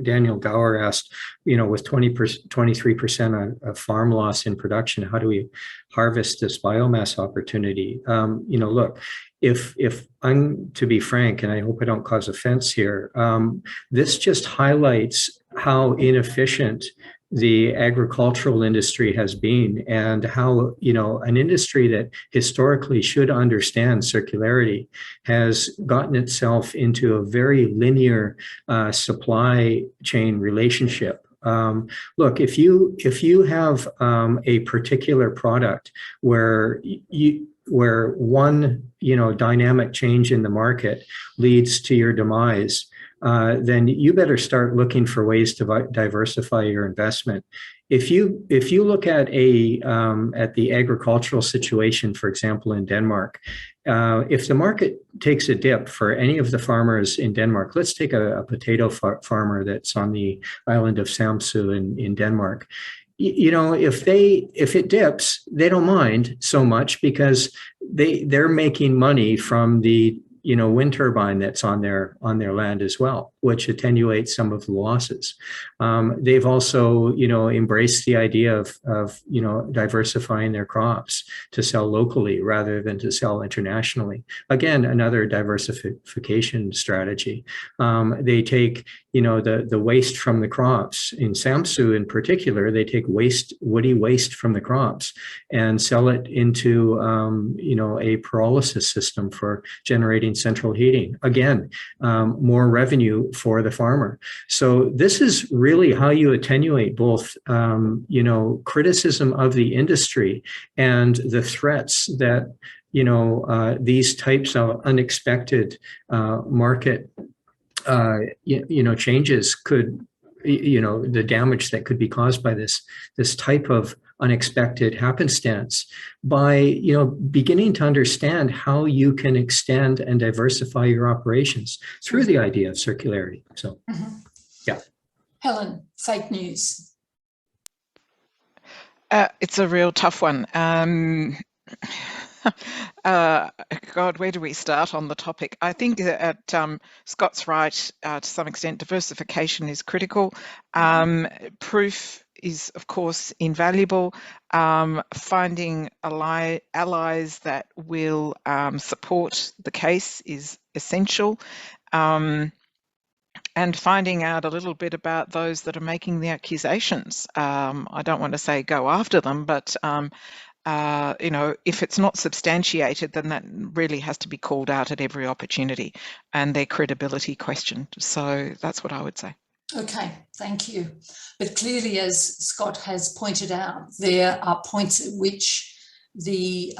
Daniel Gower asked, with 23% of farm loss in production, how do we harvest this biomass opportunity? Look, if I'm to be frank, and I hope I don't cause offense here, this just highlights how inefficient the agricultural industry has been, and how, an industry that historically should understand circularity has gotten itself into a very linear supply chain relationship. Look, if you have a particular product where one dynamic change in the market leads to your demise, then you better start looking for ways to diversify your investment. If you look at the agricultural situation, for example, in Denmark, if the market takes a dip for any of the farmers in Denmark, let's take a potato farmer that's on the island of Samsø in Denmark. If it dips, they don't mind so much because they're making money from the wind turbine that's on their land as well, which attenuates some of the losses. They've also, embraced the idea of diversifying their crops to sell locally rather than to sell internationally. Again, another diversification strategy. They take, the waste from the crops. In Samsø in particular, they take woody waste from the crops and sell it into, a pyrolysis system for generating central heating. Again, more revenue for the farmer. So this is really how you attenuate both, criticism of the industry and the threats that, these types of unexpected market, changes could the damage that could be caused by this type of unexpected happenstance by, beginning to understand how you can extend and diversify your operations through the idea of circularity. So, yeah. Helen, fake news. It's a real tough one. God, where do we start on the topic? I think that Scott's right to some extent. Diversification is critical. Proof is, of course, invaluable. Finding allies that will support the case is essential. And finding out a little bit about those that are making the accusations. I don't want to say go after them, but if it's not substantiated, then that really has to be called out at every opportunity, and their credibility questioned. So that's what I would say. Okay, thank you. But clearly, as Scott has pointed out, there are points at which the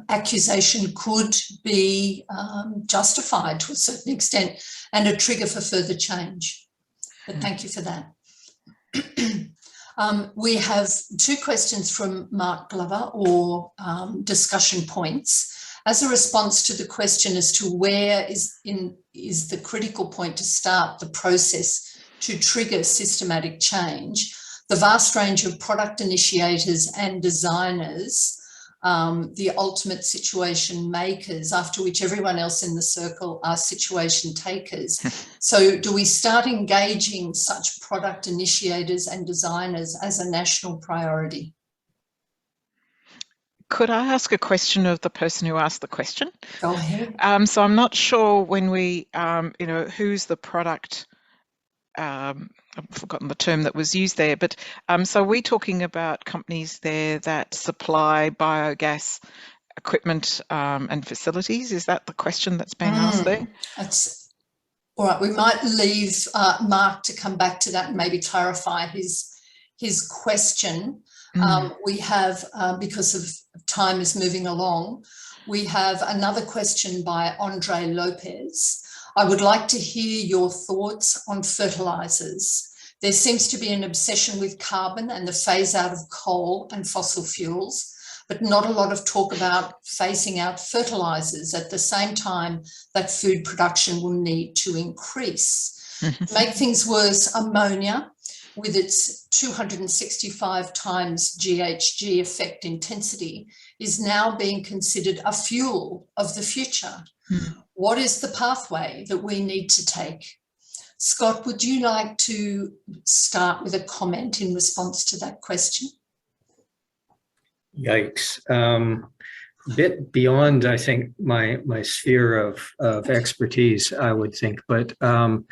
accusation could be justified to a certain extent and a trigger for further change. But thank you for that. We have two questions from Mark Glover, or discussion points. As a response to the question as to where is the critical point to start the process to trigger systematic change, the vast range of product initiators and designers, the ultimate situation makers, after which everyone else in the circle are situation takers. So do we start engaging such product initiators and designers as a national priority? Could I ask a question of the person who asked the question? Go ahead. So I'm not sure when we, who's the product, I've forgotten the term that was used there, but so we're talking about companies there that supply biogas equipment and facilities. Is that the question that's being asked there? That's all right. We might leave Mark to come back to that and maybe clarify his question. We have, because of time is moving along, we have another question by Andre Lopez. I would like to hear your thoughts on fertilisers. There seems to be an obsession with carbon and the phase out of coal and fossil fuels, but not a lot of talk about phasing out fertilisers at the same time that food production will need to increase. To make things worse, ammonia, with its 265 times GHG effect intensity, is now being considered a fuel of the future. What is the pathway that we need to take? Scott, would you like to start with a comment in response to that question? Yikes. A bit beyond, I think, my sphere of expertise, I would think. But, look,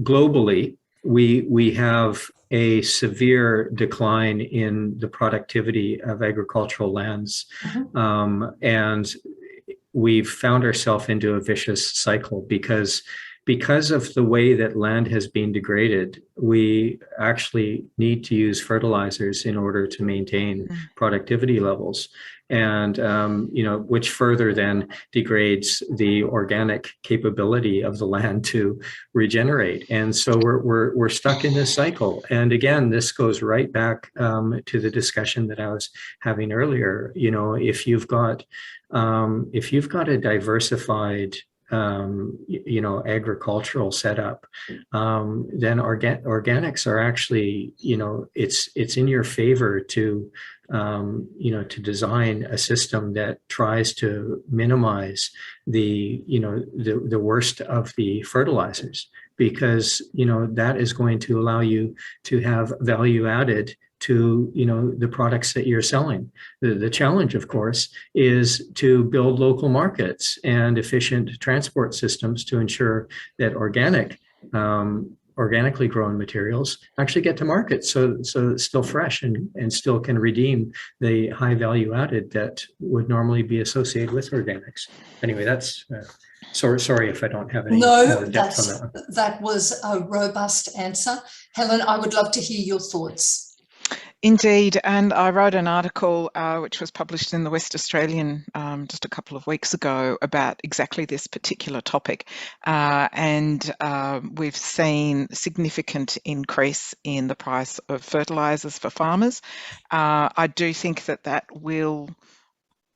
globally, we have a severe decline in the productivity of agricultural lands. And we've found ourselves into a vicious cycle because of the way that land has been degraded. We actually need to use fertilizers in order to maintain productivity levels, and which further then degrades the organic capability of the land to regenerate. And so we're stuck in this cycle. And again, this goes right back to the discussion that I was having earlier. If you've got a diversified agricultural setup, then organics are actually, it's in your favor to design a system that tries to minimize the worst of the fertilizers, because that is going to allow you to have value added to the products that you're selling. The challenge, of course, is to build local markets and efficient transport systems to ensure that organically grown materials actually get to market, so it's still fresh and still can redeem the high value added that would normally be associated with organics. Anyway, that's sorry if I don't have any more depth on that one. That was a robust answer. Helen, I would love to hear your thoughts. Indeed, and I wrote an article which was published in the West Australian just a couple of weeks ago about exactly this particular topic, and we've seen significant increase in the price of fertilisers for farmers. I do think that that will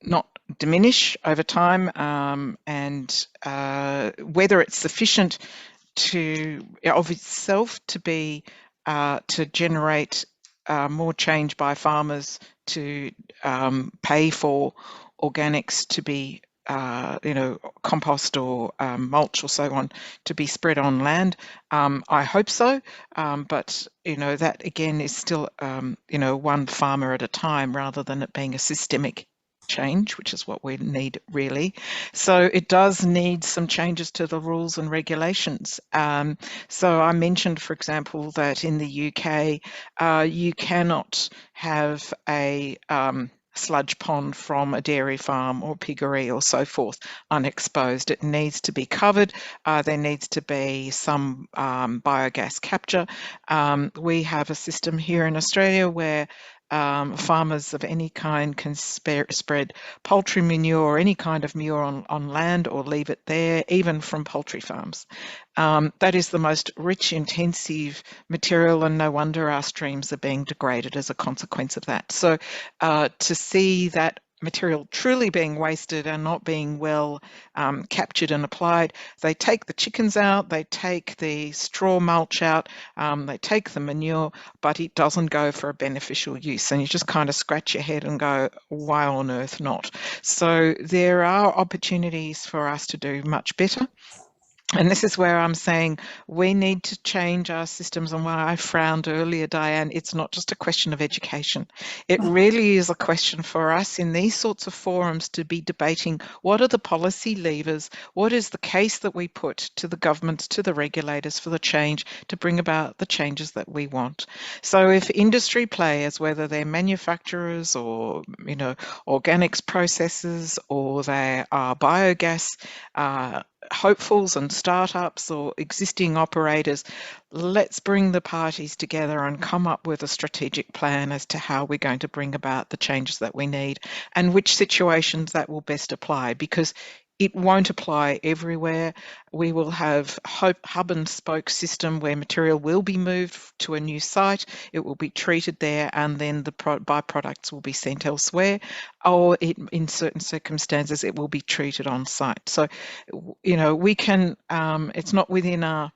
not diminish over time, and whether it's sufficient to of itself to be to generate more change by farmers to pay for organics to be compost or mulch or so on to be spread on land. I hope so, but that again is still one farmer at a time rather than it being a systemic change, which is what we need really. So it does need some changes to the rules and regulations. So I mentioned, for example, that in the UK, you cannot have a sludge pond from a dairy farm or piggery or so forth unexposed. It needs to be covered. There needs to be some biogas capture. We have a system here in Australia where farmers of any kind can spread poultry manure or any kind of manure on land or leave it there, even from poultry farms. That is the most rich, intensive material, and no wonder our streams are being degraded as a consequence of that. So to see that material truly being wasted and not being well captured and applied, they take the chickens out, they take the straw mulch out, they take the manure, but it doesn't go for a beneficial use. And you just kind of scratch your head and go, why on earth not? So there are opportunities for us to do much better. And this is where I'm saying we need to change our systems. And why I frowned earlier, Dianne, it's not just a question of education. It really is a question for us in these sorts of forums to be debating what are the policy levers, what is the case that we put to the government, to the regulators for the change to bring about the changes that we want. So if industry players, whether they're manufacturers or organics processors or they are biogas hopefuls and startups or existing operators, let's bring the parties together and come up with a strategic plan as to how we're going to bring about the changes that we need and which situations that will best apply, because it won't apply everywhere. We will have hub and spoke system where material will be moved to a new site, it will be treated there, and then the byproducts will be sent elsewhere, or in certain circumstances it will be treated on site. So we can it's not within our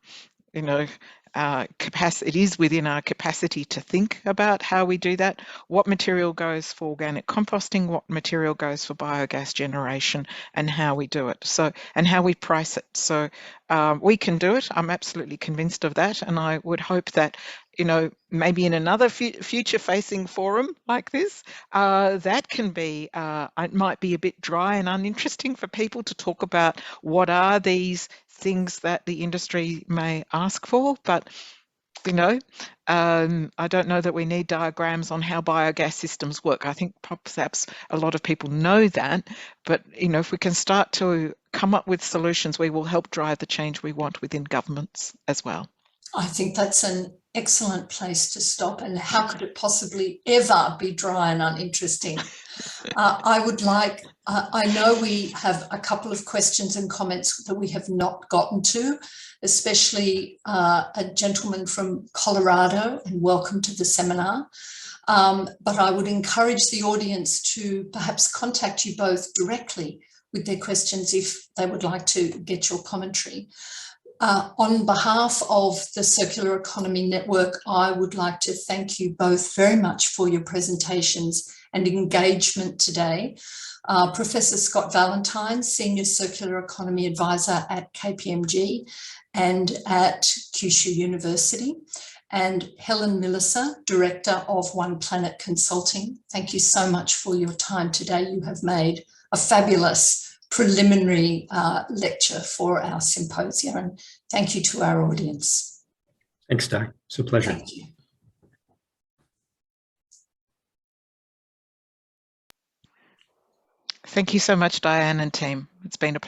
capacity. It is within our capacity to think about how we do that. What material goes for organic composting, what material goes for biogas generation, and how we do it. So, and how we price it. So we can do it. I'm absolutely convinced of that, and I would hope that maybe in another future-facing forum like this, that can be, it might be a bit dry and uninteresting for people to talk about what are these things that the industry may ask for, but I don't know that we need diagrams on how biogas systems work. I think perhaps a lot of people know that, but if we can start to come up with solutions, we will help drive the change we want within governments as well. I think that's an excellent place to stop, and how could it possibly ever be dry and uninteresting? I would like, I know we have a couple of questions and comments that we have not gotten to, especially a gentleman from Colorado, and welcome to the seminar. But I would encourage the audience to perhaps contact you both directly with their questions if they would like to get your commentary. On behalf of the Circular Economy Network, I would like to thank you both very much for your presentations and engagement today. Professor Scott Valentine, Senior Circular Economy Advisor at KPMG and at Kyushu University, and Helen Millicer, Director of One Planet Consulting. Thank you so much for your time today. You have made a fabulous preliminary lecture for our symposium, and thank you to our audience. Thanks, Di. It's a pleasure. Thank you. Thank you so much, Dianne and team. It's been a pleasure.